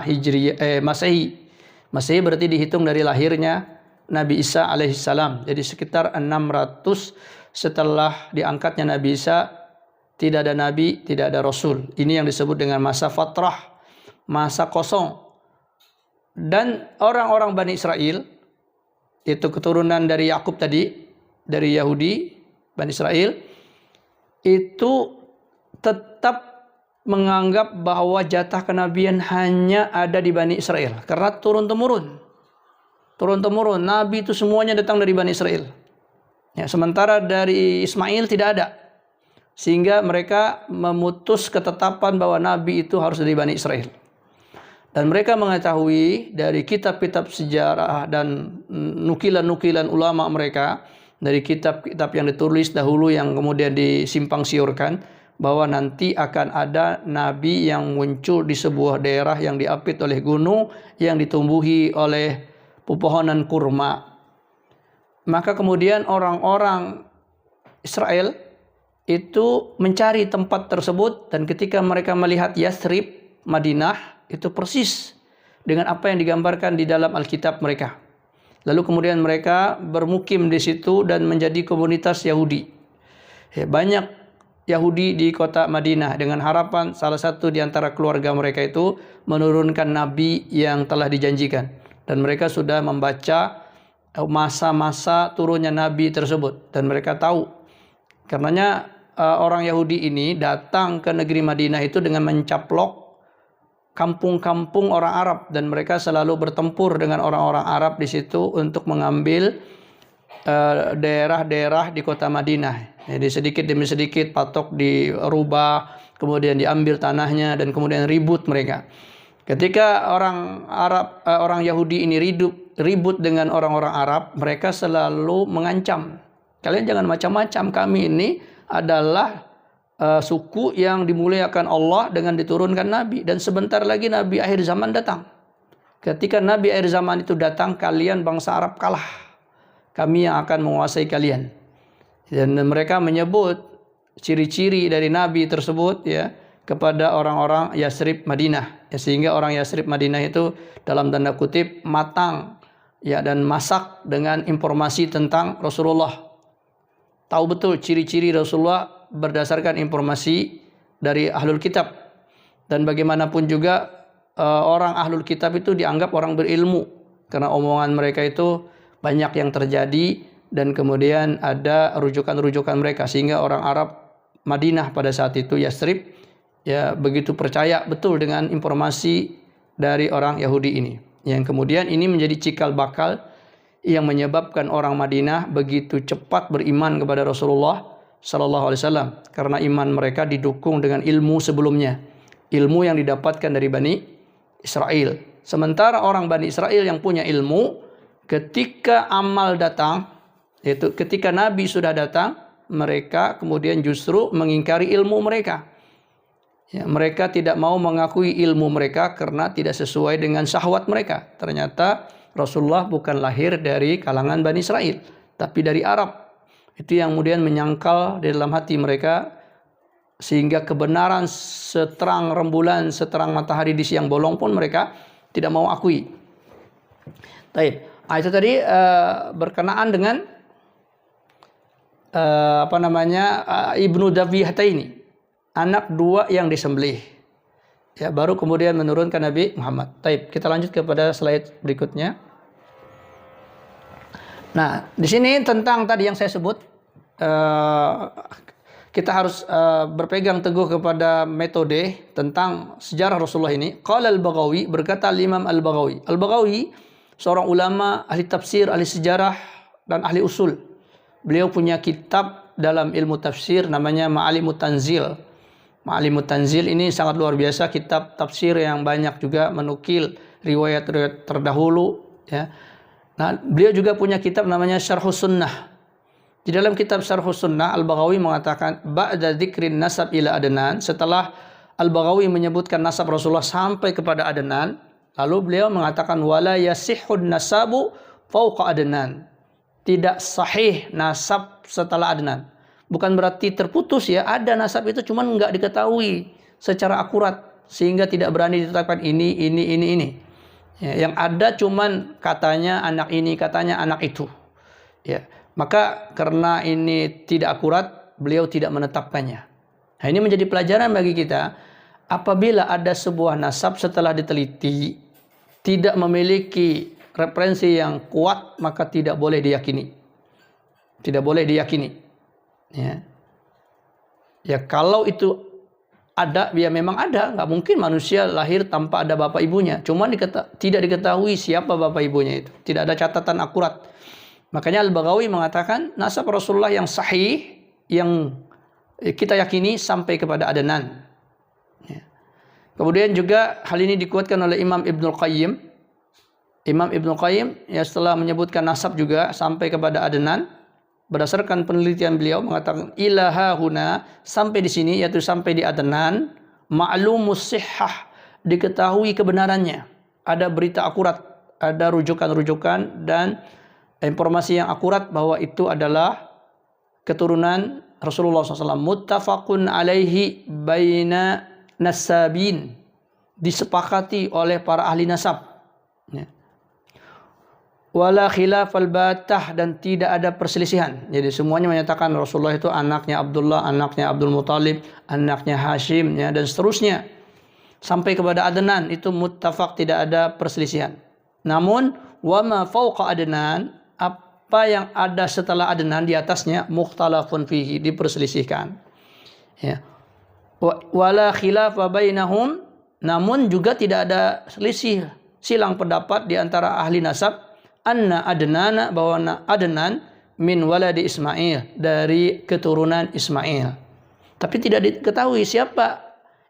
Hijriah, Masehi. Masehi berarti dihitung dari lahirnya Nabi Isa alaihissalam. Jadi sekitar 600 setelah diangkatnya Nabi Isa, tidak ada nabi, tidak ada rasul. Ini yang disebut dengan masa fatrah, masa kosong. Dan orang-orang Bani Israel, itu keturunan dari Yakub tadi, dari Yahudi, Bani Israel, itu tetap menganggap bahwa jatah kenabian hanya ada di Bani Israel. Karena turun-temurun nabi itu semuanya datang dari Bani Israel. Ya, sementara dari Ismail tidak ada. Sehingga mereka memutus ketetapan bahwa nabi itu harus dari Bani Israel. Dan mereka mengetahui dari kitab-kitab sejarah dan nukilan-nukilan ulama mereka, dari kitab-kitab yang ditulis dahulu yang kemudian disimpang siurkan, bahwa nanti akan ada nabi yang muncul di sebuah daerah yang diapit oleh gunung, yang ditumbuhi oleh pepohonan kurma. Maka kemudian orang-orang Israel itu mencari tempat tersebut, dan ketika mereka melihat Yathrib, Madinah, itu persis dengan apa yang digambarkan di dalam Alkitab mereka. Lalu kemudian mereka bermukim di situ dan menjadi komunitas Yahudi. Ya, banyak Yahudi di kota Madinah dengan harapan salah satu di antara keluarga mereka itu menurunkan nabi yang telah dijanjikan. Dan mereka sudah membaca masa-masa turunnya nabi tersebut, dan mereka tahu. Karenanya orang Yahudi ini datang ke negeri Madinah itu dengan mencaplok kampung-kampung orang Arab, dan mereka selalu bertempur dengan orang-orang Arab di situ untuk mengambil daerah-daerah di kota Madinah. Jadi sedikit demi sedikit patok dirubah, kemudian diambil tanahnya, dan kemudian ribut mereka. Ketika orang Yahudi ini ribut dengan orang-orang Arab, mereka selalu mengancam, kalian jangan macam-macam, kami ini adalah suku yang dimuliakan Allah dengan diturunkan nabi, dan sebentar lagi nabi akhir zaman datang. Ketika nabi akhir zaman itu datang, kalian bangsa Arab kalah, kami yang akan menguasai kalian. Dan mereka menyebut ciri-ciri dari nabi tersebut, ya, kepada orang-orang Yathrib Madinah, ya, sehingga orang Yathrib Madinah itu dalam tanda kutip matang, ya, dan masak dengan informasi tentang Rasulullah. Tahu betul ciri-ciri Rasulullah berdasarkan informasi dari ahlul kitab. Dan bagaimanapun juga orang ahlul kitab itu dianggap orang berilmu, karena omongan mereka itu banyak yang terjadi, dan kemudian ada rujukan-rujukan mereka, sehingga orang Arab Madinah pada saat itu, Yathrib, ya, begitu percaya betul dengan informasi dari orang Yahudi ini, yang kemudian ini menjadi cikal bakal yang menyebabkan orang Madinah begitu cepat beriman kepada Rasulullah Sallallahu Alaihi Wasallam, karena iman mereka didukung dengan ilmu sebelumnya, ilmu yang didapatkan dari Bani Israel. Sementara orang Bani Israel yang punya ilmu, ketika amal datang, yaitu ketika Nabi sudah datang, mereka kemudian justru mengingkari ilmu mereka. Ya, mereka tidak mau mengakui ilmu mereka karena tidak sesuai dengan syahwat mereka. Ternyata Rasulullah bukan lahir dari kalangan Bani Israel, tapi dari Arab. Itu yang kemudian menyangkal di dalam hati mereka sehingga kebenaran seterang rembulan, seterang matahari di siang bolong pun mereka tidak mau akui. Taib. Itu tadi berkenaan dengan Ibnu Dhabihataini, anak dua yang disembelih. Ya, baru kemudian menurunkan Nabi Muhammad. Taib. Kita lanjut kepada slide berikutnya. Nah, di sini tentang tadi yang saya sebut, kita harus berpegang teguh kepada metode tentang sejarah Rasulullah ini. Qala al-Baghawi, berkata Imam al-Baghawi. Al-Baghawi seorang ulama, ahli tafsir, ahli sejarah, dan ahli usul. Beliau punya kitab dalam ilmu tafsir namanya Ma'alimut Tanzil. Ma'alimut Tanzil ini sangat luar biasa, kitab tafsir yang banyak juga menukil riwayat-riwayat terdahulu. Ya. Nah, beliau juga punya kitab namanya Syarhus Sunnah. Di dalam kitab Syarhus Sunnah, Al-Baghawi mengatakan, Ba'da dzikrin nasab ila Adnan, setelah Al-Baghawi menyebutkan nasab Rasulullah sampai kepada Adnan, lalu beliau mengatakan wala yasihhun nasabu fauqa Adnan. Tidak sahih nasab setelah Adnan. Bukan berarti terputus ya, ada nasab itu cuman enggak diketahui secara akurat sehingga tidak berani ditetapkan ini. Ya, yang ada cuman katanya anak ini, katanya anak itu. Ya, maka karena ini tidak akurat, beliau tidak menetapkannya. Nah, ini menjadi pelajaran bagi kita. Apabila ada sebuah nasab setelah diteliti tidak memiliki referensi yang kuat, maka tidak boleh diyakini. Tidak boleh diyakini. Ya, kalau itu ada, ya memang ada. Nggak mungkin manusia lahir tanpa ada bapak ibunya. Cuma tidak diketahui siapa bapak ibunya itu. Tidak ada catatan akurat. Makanya Al-Baghawi mengatakan nasab Rasulullah yang sahih, yang kita yakini sampai kepada Adnan. Kemudian juga hal ini dikuatkan oleh Imam Ibnul Qayyim. Imam Ibnul Qayyim ya setelah menyebutkan nasab juga sampai kepada Adnan, berdasarkan penelitian beliau mengatakan ilaha huna, sampai di sini yaitu sampai di Adnan, ma'lumus sihhah, diketahui kebenarannya. Ada berita akurat, ada rujukan-rujukan dan informasi yang akurat bahwa itu adalah keturunan Rasulullah SAW. Muttafaqun alaihi baina nasabin, disepakati oleh para ahli nasab. Ya. Wala khilafal batah, dan tidak ada perselisihan. Jadi semuanya menyatakan Rasulullah itu anaknya Abdullah, anaknya Abdul Muthalib, anaknya Hashim, ya, dan seterusnya. Sampai kepada Adnan itu muttafaq, tidak ada perselisihan. Namun wama fauqa Adnan, apa yang ada setelah Adnan di atasnya, mukhtalafun fihi, diperselisihkan. Ya. Wala khilafa bainahum, namun juga tidak ada selisih silang pendapat di antara ahli nasab, anna Adnana, bahwa Adnan min waladi Ismail, dari keturunan Ismail. Tapi tidak diketahui siapa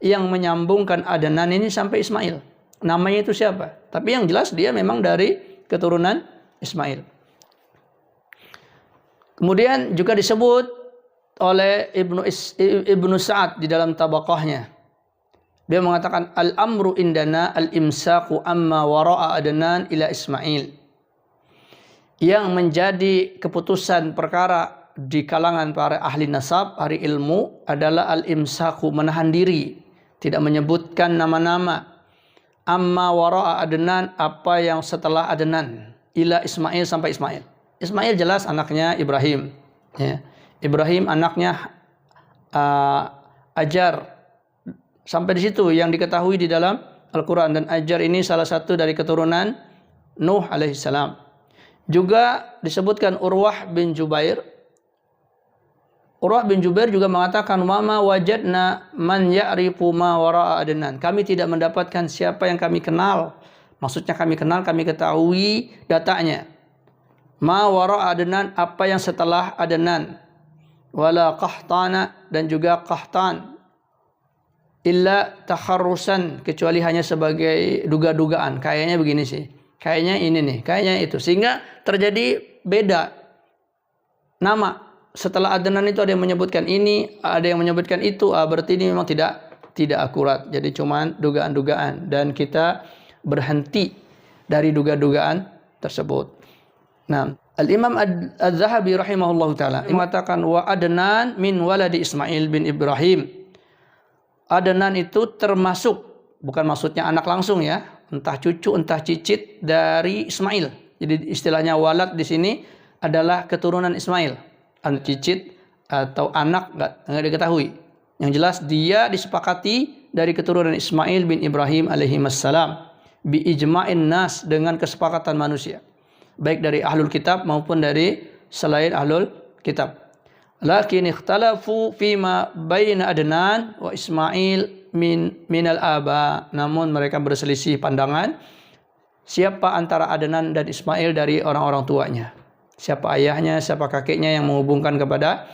yang menyambungkan Adnan ini sampai Ismail. Namanya itu siapa? Tapi yang jelas dia memang dari keturunan Ismail. Kemudian juga disebut oleh Ibnu Sa'ad di dalam tabaqahnya. Dia mengatakan al-amru indana al-imsaku amma wara'a Adnan ila Ismail. Yang menjadi keputusan perkara di kalangan para ahli nasab, ahli ilmu, adalah al-imsaku, menahan diri, tidak menyebutkan nama-nama. Amma wara'a Adnan, apa yang setelah Adnan, ila Ismail, sampai Ismail. Ismail jelas anaknya Ibrahim, ya. Ibrahim anaknya Ajar. Sampai di situ yang diketahui di dalam Al-Quran. Dan Ajar ini salah satu dari keturunan Nuh alaihissalam. Juga disebutkan Urwah bin Jubair. Urwah bin Jubair juga mengatakan mama wajadna man ya'rifu ma wara'a Adnan. Kami tidak mendapatkan siapa yang kami kenal. Maksudnya kami kenal, kami ketahui datanya. Ma wara'a Adnan, apa yang setelah Adnan. Wala qahtana, dan juga qahtan, illa takharrusan, kecuali hanya sebagai duga-dugaan. Kayaknya begini sih, kayaknya ini nih, kayaknya itu, sehingga terjadi beda nama. Setelah Adnan itu ada yang menyebutkan ini, ada yang menyebutkan itu. Berarti ini memang tidak akurat. Jadi cuman dugaan-dugaan, dan kita berhenti dari duga-dugaan tersebut. Nah, Al-Imam Az-Zahabi rahimahullahu ta'ala mengatakan wa Adnan min waladi Ismail bin Ibrahim. Adnan itu termasuk, bukan maksudnya anak langsung ya, entah cucu, entah cicit dari Ismail. Jadi istilahnya walad di sini adalah keturunan Ismail. Anak cicit atau anak nggak diketahui. Yang jelas dia disepakati dari keturunan Ismail bin Ibrahim alaihissalam bi ijma'in nas, dengan kesepakatan manusia, baik dari ahlul kitab maupun dari selain ahlul kitab. Lakin ikhtalafu fima baina Adnan wa Ismail minal aba. Namun mereka berselisih pandangan siapa antara Adnan dan Ismail dari orang-orang tuanya. Siapa ayahnya, siapa kakeknya yang menghubungkan kepada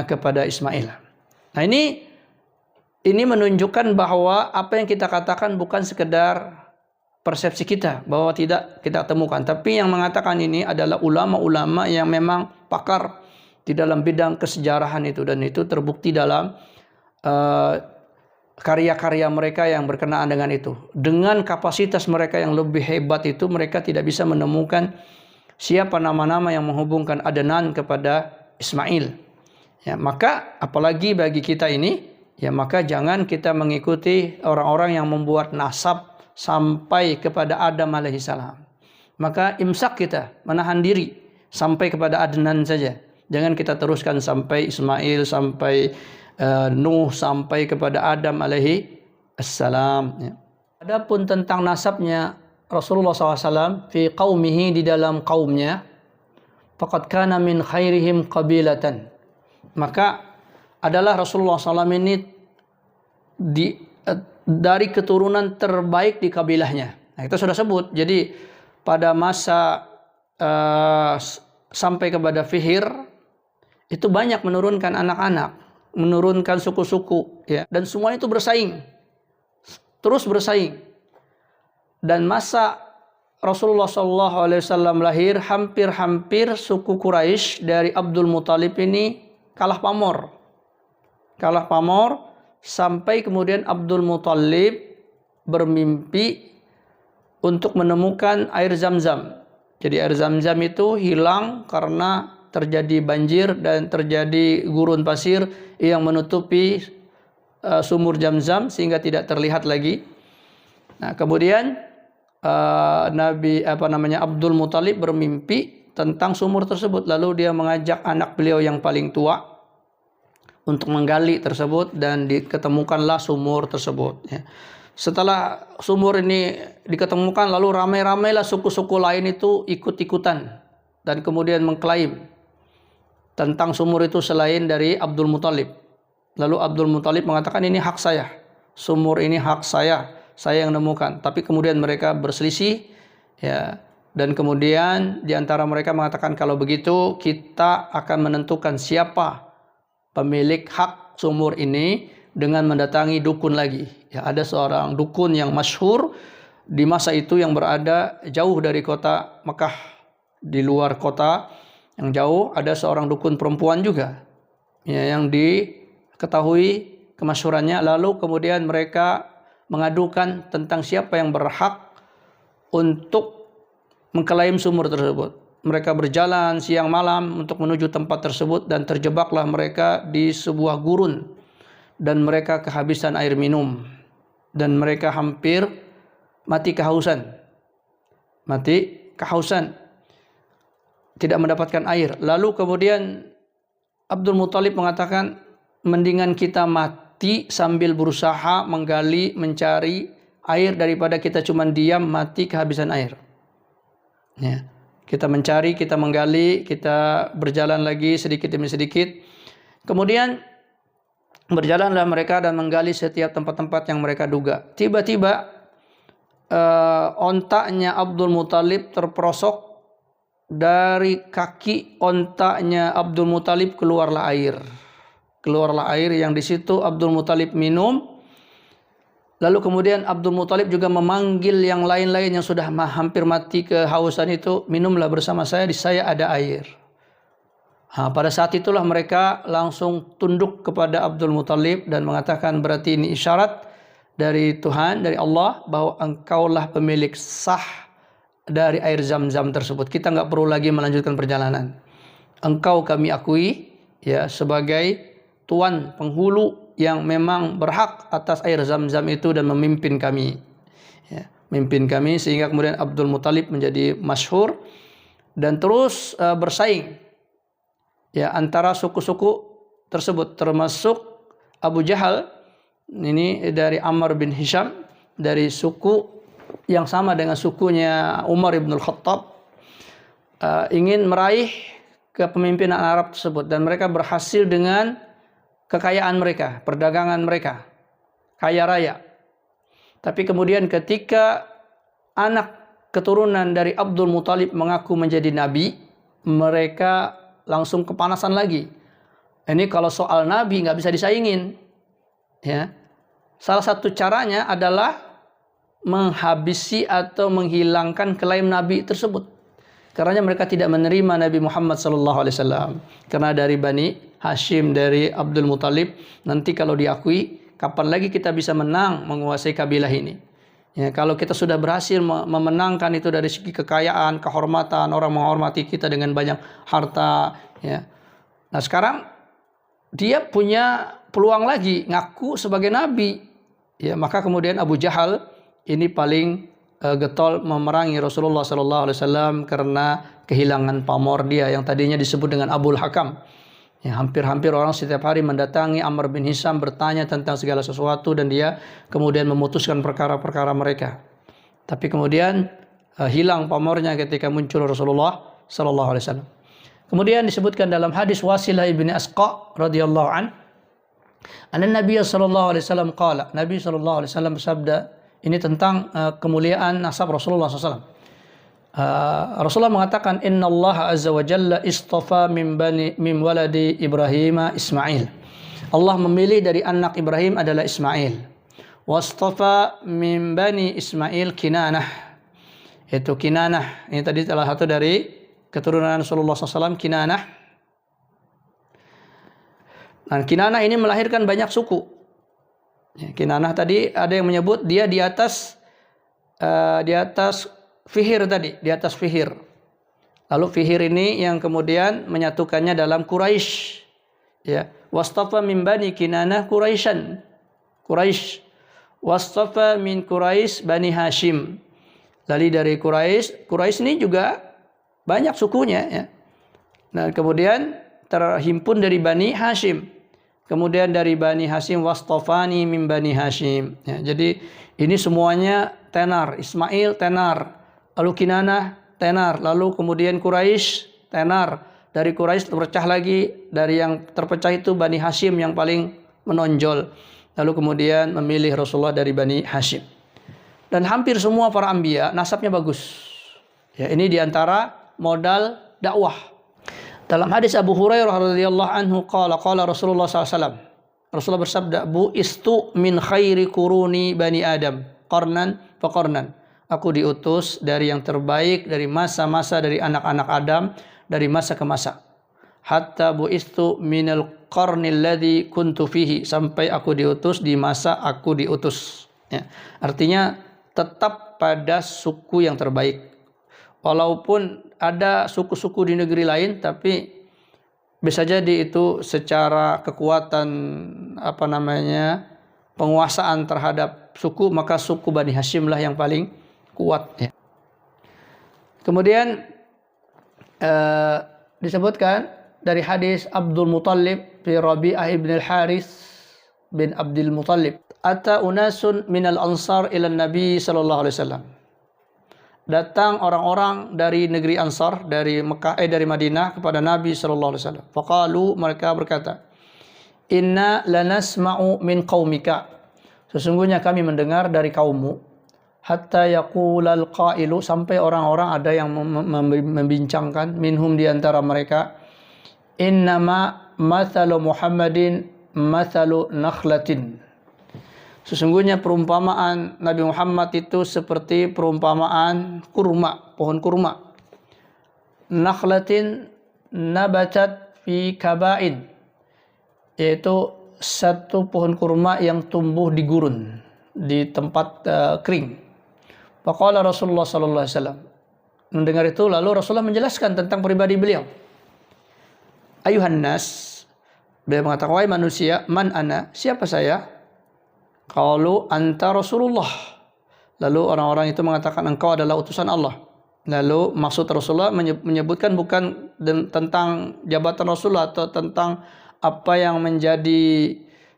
kepada Ismail. Nah, ini menunjukkan bahwa apa yang kita katakan bukan sekedar persepsi kita, bahwa tidak kita temukan, tapi yang mengatakan ini adalah ulama-ulama yang memang pakar di dalam bidang kesejarahan itu, dan itu terbukti dalam karya-karya mereka yang berkenaan dengan itu. Dengan kapasitas mereka yang lebih hebat itu, mereka tidak bisa menemukan siapa nama-nama yang menghubungkan Adnan kepada Ismail. Ya, maka apalagi bagi kita ini, ya maka jangan kita mengikuti orang-orang yang membuat nasab sampai kepada Adam alaihissalam. Maka imsak kita, menahan diri sampai kepada Adnan saja. Jangan kita teruskan sampai Ismail, sampai Nuh, sampai kepada Adam alaihissalam. Ya. Adapun tentang nasabnya Rasulullah SAW fi qaumihi, di dalam kaumnya, faqad kana min khairihim qabilatan. Maka adalah Rasulullah SAW ini dari keturunan terbaik di kabilahnya. Nah, kita sudah sebut. Jadi pada masa sampai kepada Fihir itu banyak menurunkan anak-anak, menurunkan suku-suku, ya, dan semua itu bersaing, terus bersaing. Dan masa Rasulullah SAW lahir, hampir-hampir suku Quraisy dari Abdul Muthalib ini kalah pamor, sampai kemudian Abdul Muthalib bermimpi untuk menemukan air Zam-Zam. Jadi air Zam-Zam itu hilang karena terjadi banjir dan terjadi gurun pasir yang menutupi sumur Zam-Zam sehingga tidak terlihat lagi. Nah, kemudian Abdul Muthalib bermimpi tentang sumur tersebut, lalu dia mengajak anak beliau yang paling tua untuk menggali tersebut, dan diketemukanlah sumur tersebut. Ya. Setelah sumur ini diketemukan, lalu ramai-ramailah suku-suku lain itu ikut-ikutan dan kemudian mengklaim tentang sumur itu selain dari Abdul Muthalib. Lalu Abdul Muthalib mengatakan ini hak saya, sumur ini hak saya yang nemukan. Tapi kemudian mereka berselisih, ya, dan kemudian diantara mereka mengatakan kalau begitu kita akan menentukan siapa pemilik hak sumur ini dengan mendatangi dukun lagi. Ya, ada seorang dukun yang masyhur di masa itu yang berada jauh dari kota Mekah, di luar kota yang jauh, ada seorang dukun perempuan juga, ya, yang diketahui kemasyhurannya. Lalu kemudian mereka mengadukan tentang siapa yang berhak untuk mengklaim sumur tersebut. Mereka berjalan siang malam untuk menuju tempat tersebut, dan terjebaklah mereka di sebuah gurun, dan mereka kehabisan air minum, dan mereka hampir mati kehausan, tidak mendapatkan air. Lalu kemudian Abdul Muthalib mengatakan, mendingan kita mati sambil berusaha menggali, mencari air, daripada kita cuma diam mati kehabisan air. Ya. Kita mencari, kita menggali, kita berjalan lagi sedikit demi sedikit. Kemudian berjalanlah mereka dan menggali setiap tempat-tempat yang mereka duga. Tiba-tiba ontaknya Abdul Muthalib terperosok. Dari kaki ontaknya Abdul Muthalib keluarlah air yang di situ Abdul Muthalib minum. Lalu kemudian Abdul Muthalib juga memanggil yang lain-lain yang sudah hampir mati kehausan itu, minumlah bersama saya, di saya ada air. Nah, pada saat itulah mereka langsung tunduk kepada Abdul Muthalib dan mengatakan, berarti ini isyarat dari Tuhan, dari Allah, bahwa engkaulah pemilik sah dari air Zam-Zam tersebut. Kita nggak perlu lagi melanjutkan perjalanan. Engkau kami akui, ya, sebagai tuan penghulu yang memang berhak atas air Zam-Zam itu dan memimpin kami. Ya, memimpin kami sehingga kemudian Abdul Muthalib menjadi masyhur dan terus bersaing ya antara suku-suku tersebut, termasuk Abu Jahal ini dari Ammar bin Hisham, dari suku yang sama dengan sukunya Umar ibn al-Khattab, ingin meraih kepemimpinan Arab tersebut, dan mereka berhasil dengan kekayaan mereka, perdagangan mereka, kaya raya. Tapi kemudian ketika anak keturunan dari Abdul Muthalib mengaku menjadi nabi, mereka langsung kepanasan lagi. Ini kalau soal nabi nggak bisa disaingin. Ya. Salah satu caranya adalah menghabisi atau menghilangkan klaim nabi tersebut. Karena mereka tidak menerima Nabi Muhammad SAW. Karena dari Bani Hashim, dari Abdul Muthalib, nanti kalau diakui, kapan lagi kita bisa menang menguasai kabilah ini? Ya, kalau kita sudah berhasil memenangkan itu dari segi kekayaan, kehormatan, orang menghormati kita dengan banyak harta. Ya. Nah sekarang dia punya peluang lagi ngaku sebagai nabi. Ya, maka kemudian Abu Jahal ini paling getol memerangi Rasulullah SAW karena kehilangan pamor dia yang tadinya disebut dengan Abul Hakam. Ya, hampir-hampir orang setiap hari mendatangi Ammar bin Hisham bertanya tentang segala sesuatu dan dia kemudian memutuskan perkara-perkara mereka. Tapi kemudian hilang pamornya ketika muncul Rasulullah SAW. Kemudian disebutkan dalam hadis Wasilah ibn Asqa radhiyallahu an, anna Nabi sallallahu alaihi wasallam qala, Nabi sallallahu alaihi wasallam bersabda, ini tentang kemuliaan nasab Rasulullah SAW. Rasulullah mengatakan, Inna Allah azza wa jalla istafa min waladi Ibrahim Ismail. Allah memilih dari anak Ibrahim adalah Ismail. Wastafa min bani Ismail Kinanah. Itu Kinanah. Ini tadi salah satu dari keturunan Rasulullah SAW, Kinanah. Dan Kinanah ini melahirkan banyak suku. Kinanah tadi ada yang menyebut dia di atas Fihir tadi, di atas Fihir. Lalu Fihir ini yang kemudian menyatukannya dalam Quraisy. Ya, wastafa min bani Kinanah Quraisyan. Quraisy. Wastafa min Quraisy Bani Hashim. Lalu dari Quraisy ini juga banyak sukunya ya. Nah, kemudian terhimpun dari Bani Hashim. Kemudian dari Bani Hashim wastafani min Bani Hashim. Ya, jadi ini semuanya tenar. Ismail tenar, lalu Kinanah tenar, lalu kemudian Quraisy tenar. Dari Quraisy terpecah lagi, dari yang terpecah itu Bani Hashim yang paling menonjol. Lalu kemudian memilih Rasulullah dari Bani Hashim. Dan hampir semua para anbiya nasabnya bagus. Ya, ini diantara modal dakwah. Dalam hadis Abu Hurairah radhiyallahu anhu qala Rasulullah SAW. Rasulullah bersabda, "Bu'istu min khairi quruni bani Adam, qarnan fa qarnan." Aku diutus dari yang terbaik dari masa-masa dari anak-anak Adam, dari masa ke masa. Hatta bu'istu minal qarnil ladzi kuntu fihi, sampai aku diutus di masa aku diutus. Ya. Artinya tetap pada suku yang terbaik. Walaupun ada suku-suku di negeri lain, tapi bisa jadi itu secara kekuatan penguasaan terhadap suku, maka suku Bani Hashim lah yang paling kuat. Ya. Kemudian disebutkan dari hadis Abdul Muthalib fi Rabi'ah ibn al-Harith bin Abdul Muthalib, ata unasun minal ansar ila Nabi sallallahu alaihi wasallam. Datang orang-orang dari negeri Ansar, dari Madinah kepada Nabi sallallahu alaihi wasallam. Faqalu, mereka berkata, "Inna lanasma'u min qaumika." Sesungguhnya kami mendengar dari kaummu. Hatta yaqulal qailu, sampai orang-orang ada yang membincangkan minhum di antara mereka, "Innama mathalu Muhammadin mathalu nakhlatin." Sesungguhnya perumpamaan Nabi Muhammad itu seperti perumpamaan kurma, pohon kurma. Nakhlatin nabatat fi kabain, yaitu satu pohon kurma yang tumbuh di gurun, di tempat kering. Faqala Rasulullah sallallahu alaihi wasallam. Mendengar itu lalu Rasulullah menjelaskan tentang pribadi beliau. Ayuhan nas, Beliau mengatakan, wahai manusia, man ana, siapa saya? Qalu anta Rasulullah. Lalu orang-orang itu mengatakan, engkau adalah utusan Allah. Lalu maksud Rasulullah menyebutkan bukan tentang jabatan Rasulullah atau tentang apa yang menjadi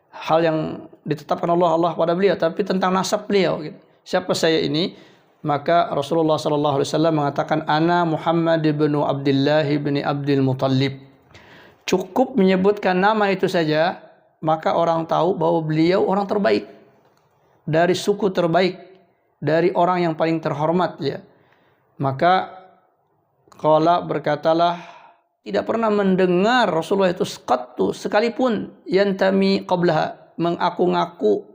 hal yang ditetapkan Allah pada beliau, tapi tentang nasab beliau. Siapa saya ini? Maka Rasulullah SAW mengatakan, ana Muhammad bin Abdullah bin Abdul Muttalib. Cukup menyebutkan nama itu saja, maka orang tahu bahwa beliau orang terbaik, dari suku terbaik, dari orang yang paling terhormat, ya. Maka qala, berkatalah, tidak pernah mendengar Rasulullah itu sekalipun yantami qablaha, mengaku-ngaku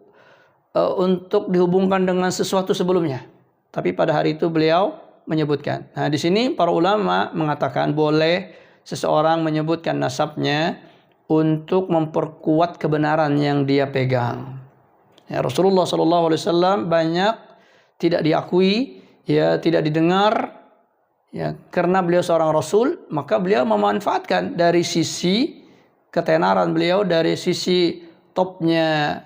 untuk dihubungkan dengan sesuatu sebelumnya. Tapi pada hari itu beliau menyebutkan. Nah, di sini para ulama mengatakan boleh seseorang menyebutkan nasabnya untuk memperkuat kebenaran yang dia pegang. Ya, Rasulullah SAW banyak tidak diakui, ya, tidak didengar, ya, karena beliau seorang Rasul, maka beliau memanfaatkan dari sisi ketenaran beliau, dari sisi topnya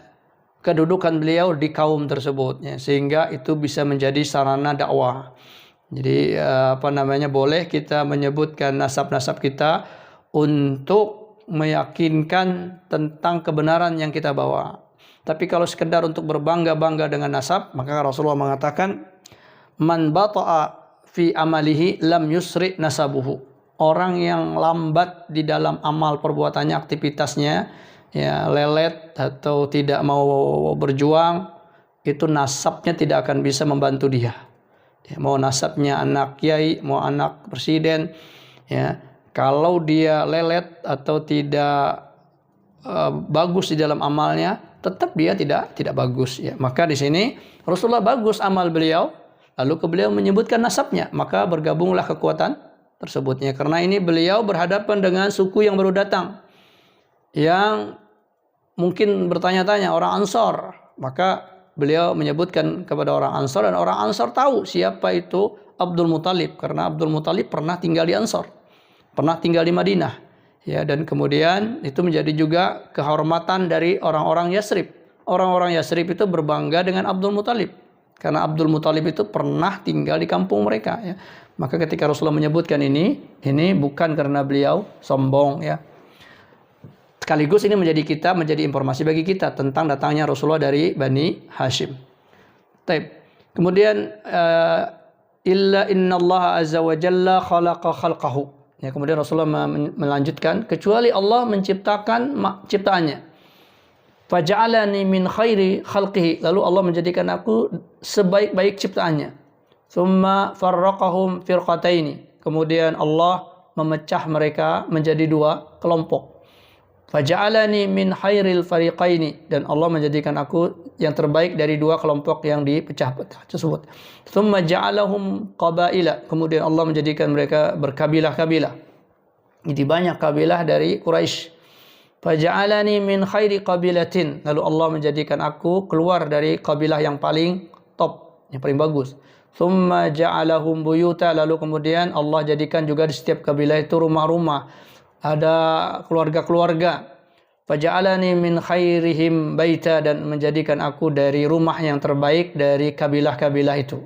kedudukan beliau di kaum tersebut, ya, sehingga itu bisa menjadi sarana dakwah. Jadi boleh kita menyebutkan nasab-nasab kita untuk meyakinkan tentang kebenaran yang kita bawa. Tapi kalau sekedar untuk berbangga-bangga dengan nasab, maka Rasulullah mengatakan, man bata'a fi amalihi lam yusri nasabuhu. Orang yang lambat di dalam amal perbuatannya, aktivitasnya, ya, lelet atau tidak mau berjuang, itu nasabnya tidak akan bisa membantu dia. Ya, mau nasabnya anak kiai, mau anak presiden, ya, kalau dia lelet atau tidak bagus di dalam amalnya, tetap dia tidak bagus, ya. Maka di sini Rasulullah bagus amal beliau, lalu beliau menyebutkan nasabnya, maka bergabunglah kekuatan tersebutnya. Karena ini beliau berhadapan dengan suku yang baru datang, yang mungkin bertanya-tanya, orang Ansor. Maka beliau menyebutkan kepada orang Ansor, dan orang Ansor tahu siapa itu Abdul Muttalib, karena Abdul Muttalib pernah tinggal di Ansor, pernah tinggal di Madinah, ya. Dan kemudian itu menjadi juga kehormatan dari orang-orang Yasrib. Orang-orang Yasrib itu berbangga dengan Abdul Muttalib, karena Abdul Muttalib itu pernah tinggal di kampung mereka, ya. Maka ketika Rasulullah menyebutkan ini bukan karena beliau sombong, ya. Sekaligus ini menjadi informasi bagi kita tentang datangnya Rasulullah dari Bani Hashim. Taib. Kemudian illa innallaha azza wa jalla khalaqa khalqahu. Ya, kemudian Rasulullah melanjutkan, kecuali Allah menciptakan ciptaannya. Faja'alani min khairi khalqihi. Lalu Allah menjadikan aku sebaik-baik ciptaannya. Tsumma farraqahum firqataini. Kemudian Allah memecah mereka menjadi dua kelompok. Faja'alani min khairil fariqaini, dan Allah menjadikan aku yang terbaik dari dua kelompok yang dipecah-pecah tersebut. Tsumma ja'alahum qabaila, kemudian Allah menjadikan mereka berkabilah-kabilah. Jadi banyak kabilah dari Quraisy. Faja'alani min khairi qabilatin, lalu Allah menjadikan aku keluar dari kabilah yang paling top, yang paling bagus. Tsumma ja'alahum buyuta, lalu kemudian Allah jadikan juga di setiap kabilah itu rumah-rumah, ada keluarga-keluarga. Faja'alani min khairihim baita, dan menjadikan aku dari rumah yang terbaik dari kabilah-kabilah itu.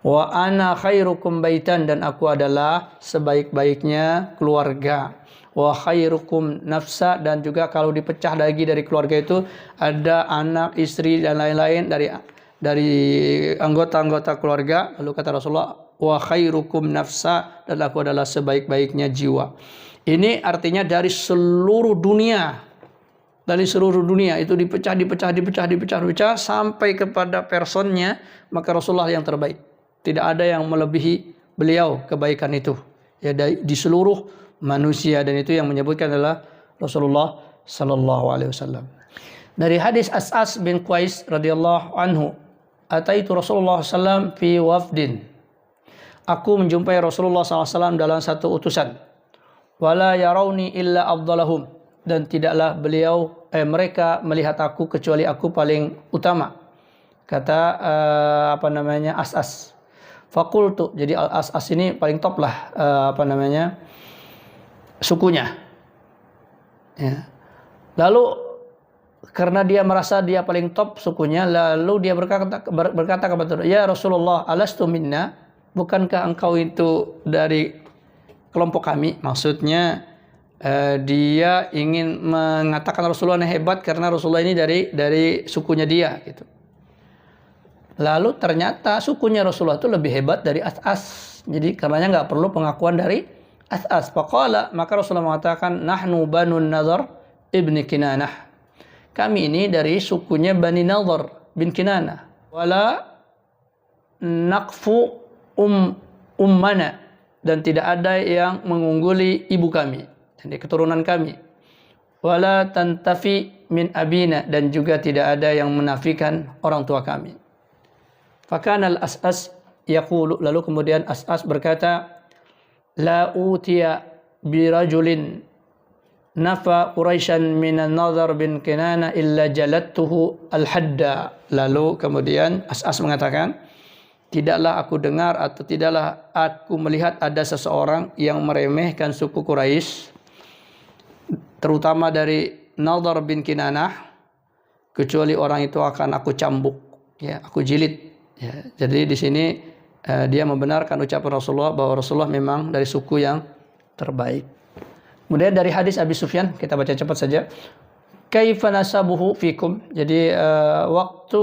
Wa ana khairukum baitan, dan aku adalah sebaik-baiknya keluarga. Wa khairukum nafsa, dan juga kalau dipecah lagi dari keluarga itu ada anak, istri, dan lain-lain dari anggota-anggota keluarga. Lalu kata Rasulullah, wa khairukum nafsa, dan aku adalah sebaik-baiknya jiwa. Ini artinya dari seluruh dunia. Dari seluruh dunia itu dipecah sampai kepada personnya, maka Rasulullah yang terbaik. Tidak ada yang melebihi beliau kebaikan itu, ya, di seluruh manusia, dan itu yang menyebutkan adalah Rasulullah sallallahu alaihi wasallam. Dari hadis As'as bin Qais radhiyallahu anhu, ataitu Rasulullah sallallahu fi wafdin. Aku menjumpai Rasulullah SAW dalam satu utusan. Wala yarawni illa afdalahum, dan tidaklah mereka melihat aku kecuali aku paling utama. Kata As'as. Fakultu, jadi As'as ini paling top lah sukunya. Ya. Lalu karena dia merasa dia paling top sukunya, lalu dia berkata kepada ya Rasulullah, alastu minna, bukankah engkau itu dari kelompok kami? Maksudnya dia ingin mengatakan Rasulullah ini hebat karena Rasulullah ini dari sukunya dia gitu. Lalu ternyata sukunya Rasulullah itu lebih hebat dari As'as. Jadi karenanya nggak perlu pengakuan dari As'as. Faqala, maka Rasulullah mengatakan, nahnu Banu Nadhr ibni Kinanah. Kami ini dari sukunya Bani Nadhr bin Kinanah. Wala naqfu ummana, dan tidak ada yang mengungguli ibu kami, jadi keturunan kami. Wala tantafi min abina, dan juga tidak ada yang menafikan orang tua kami. Fakana al-As'as yaqulu, lalu kemudian As'as berkata, la utiya birajulin nafa Quraisyan minan Nadhr bin Kinana illa jalattuhu al-hadda. Lalu kemudian As'as mengatakan, tidaklah aku dengar atau tidaklah aku melihat ada seseorang yang meremehkan suku Quraisy, terutama dari Nadhr bin Kinanah, kecuali orang itu akan aku cambuk, ya, aku jilid. Ya, jadi di sini dia membenarkan ucapan Rasulullah bahwa Rasulullah memang dari suku yang terbaik. Kemudian dari hadis Abi Sufyan, kita baca cepat saja. Kaifa nasabuhu fikum. Jadi waktu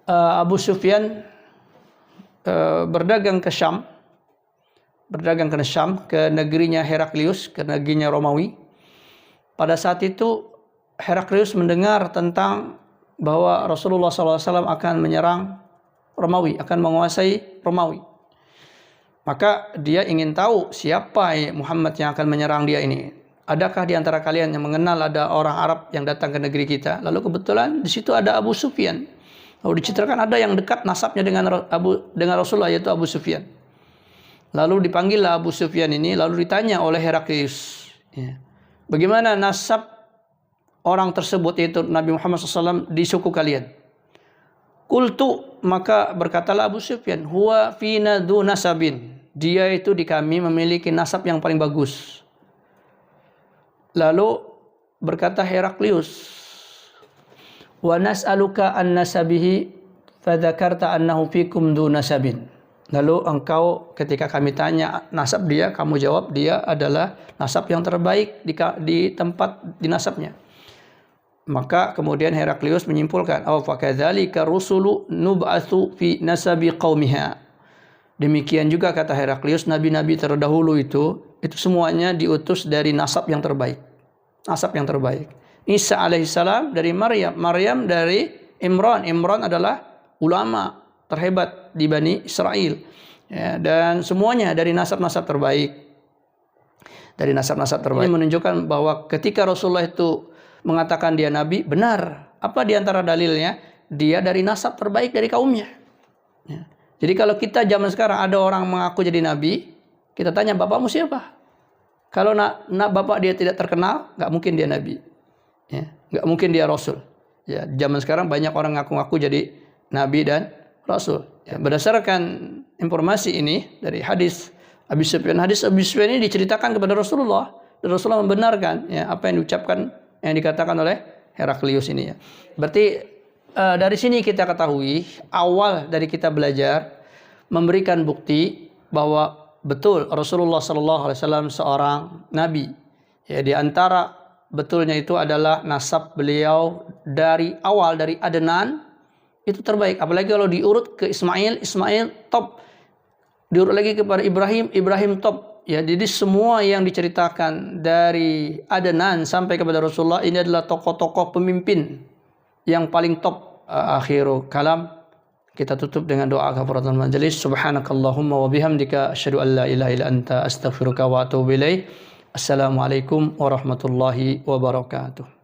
Abu Sufyan berdagang ke Syam, ke negerinya Heraklius, ke negerinya Romawi. Pada saat itu Heraklius mendengar tentang bahwa Rasulullah SAW akan menyerang Romawi, akan menguasai Romawi. Maka dia ingin tahu siapa Muhammad yang akan menyerang dia ini. Adakah di antara kalian yang mengenal ada orang Arab yang datang ke negeri kita? Lalu kebetulan di situ ada Abu Sufyan. Lalu diceritakan ada yang dekat nasabnya dengan Rasulullah, yaitu Abu Sufyan. Lalu dipanggillah Abu Sufyan ini, lalu ditanya oleh Heraklius, ya, bagaimana nasab orang tersebut, yaitu Nabi Muhammad SAW, di suku kalian? Qultu, maka berkatalah Abu Sufyan, huwa fina dhu nasabin, dia itu di kami memiliki nasab yang paling bagus. Lalu berkata Heraklius, wa nas'aluka an nasabihi fadzakarta annahu fikum dhu nasabin. Lalu engkau ketika kami tanya nasab dia, kamu jawab dia adalah nasab yang terbaik di tempat di nasabnya. Maka kemudian Heraklius menyimpulkan, "Aw fakadzalika rusulu nub'atsu fi nasabi qaumiha." Demikian juga kata Heraklius, nabi-nabi terdahulu itu semuanya diutus dari nasab yang terbaik. Nasab yang terbaik. Isa alaihissalam dari Maryam, Maryam dari Imran. Imran adalah ulama terhebat di Bani Israel. Ya, dan semuanya dari nasab-nasab terbaik. Dari nasab-nasab terbaik. Ini menunjukkan bahwa ketika Rasulullah itu mengatakan dia nabi, benar. Apa di antara dalilnya? Dia dari nasab terbaik dari kaumnya. Ya. Jadi kalau kita zaman sekarang ada orang mengaku jadi nabi, kita tanya, bapakmu siapa? Kalau bapak dia tidak terkenal, nggak mungkin dia nabi. Ya, nggak mungkin dia rasul. Ya, zaman sekarang banyak orang ngaku-ngaku jadi nabi dan rasul. Ya, berdasarkan informasi ini dari hadis Abi Sufyan. Hadis Abi Sufyan ini diceritakan kepada Rasulullah, dan Rasulullah membenarkan ya apa yang diucapkan, yang dikatakan oleh Heraklius ini ya. Berarti dari sini kita ketahui awal dari kita belajar memberikan bukti bahwa betul Rasulullah SAW seorang nabi. Ya, di antara betulnya itu adalah nasab beliau dari awal, dari Adnan itu terbaik. Apalagi kalau diurut ke Ismail, Ismail top. Diurut lagi kepada Ibrahim, Ibrahim top. Ya, jadi semua yang diceritakan dari Adnan sampai kepada Rasulullah ini adalah tokoh-tokoh pemimpin yang paling top. Akhiru kalam, kita tutup dengan doa kafaratul majelis. Subhanakallahumma wa bihamdika asyhadu an la ilaha illa anta astaghfiruka wa atubu ilaik. Assalamualaikum warahmatullahi wabarakatuh.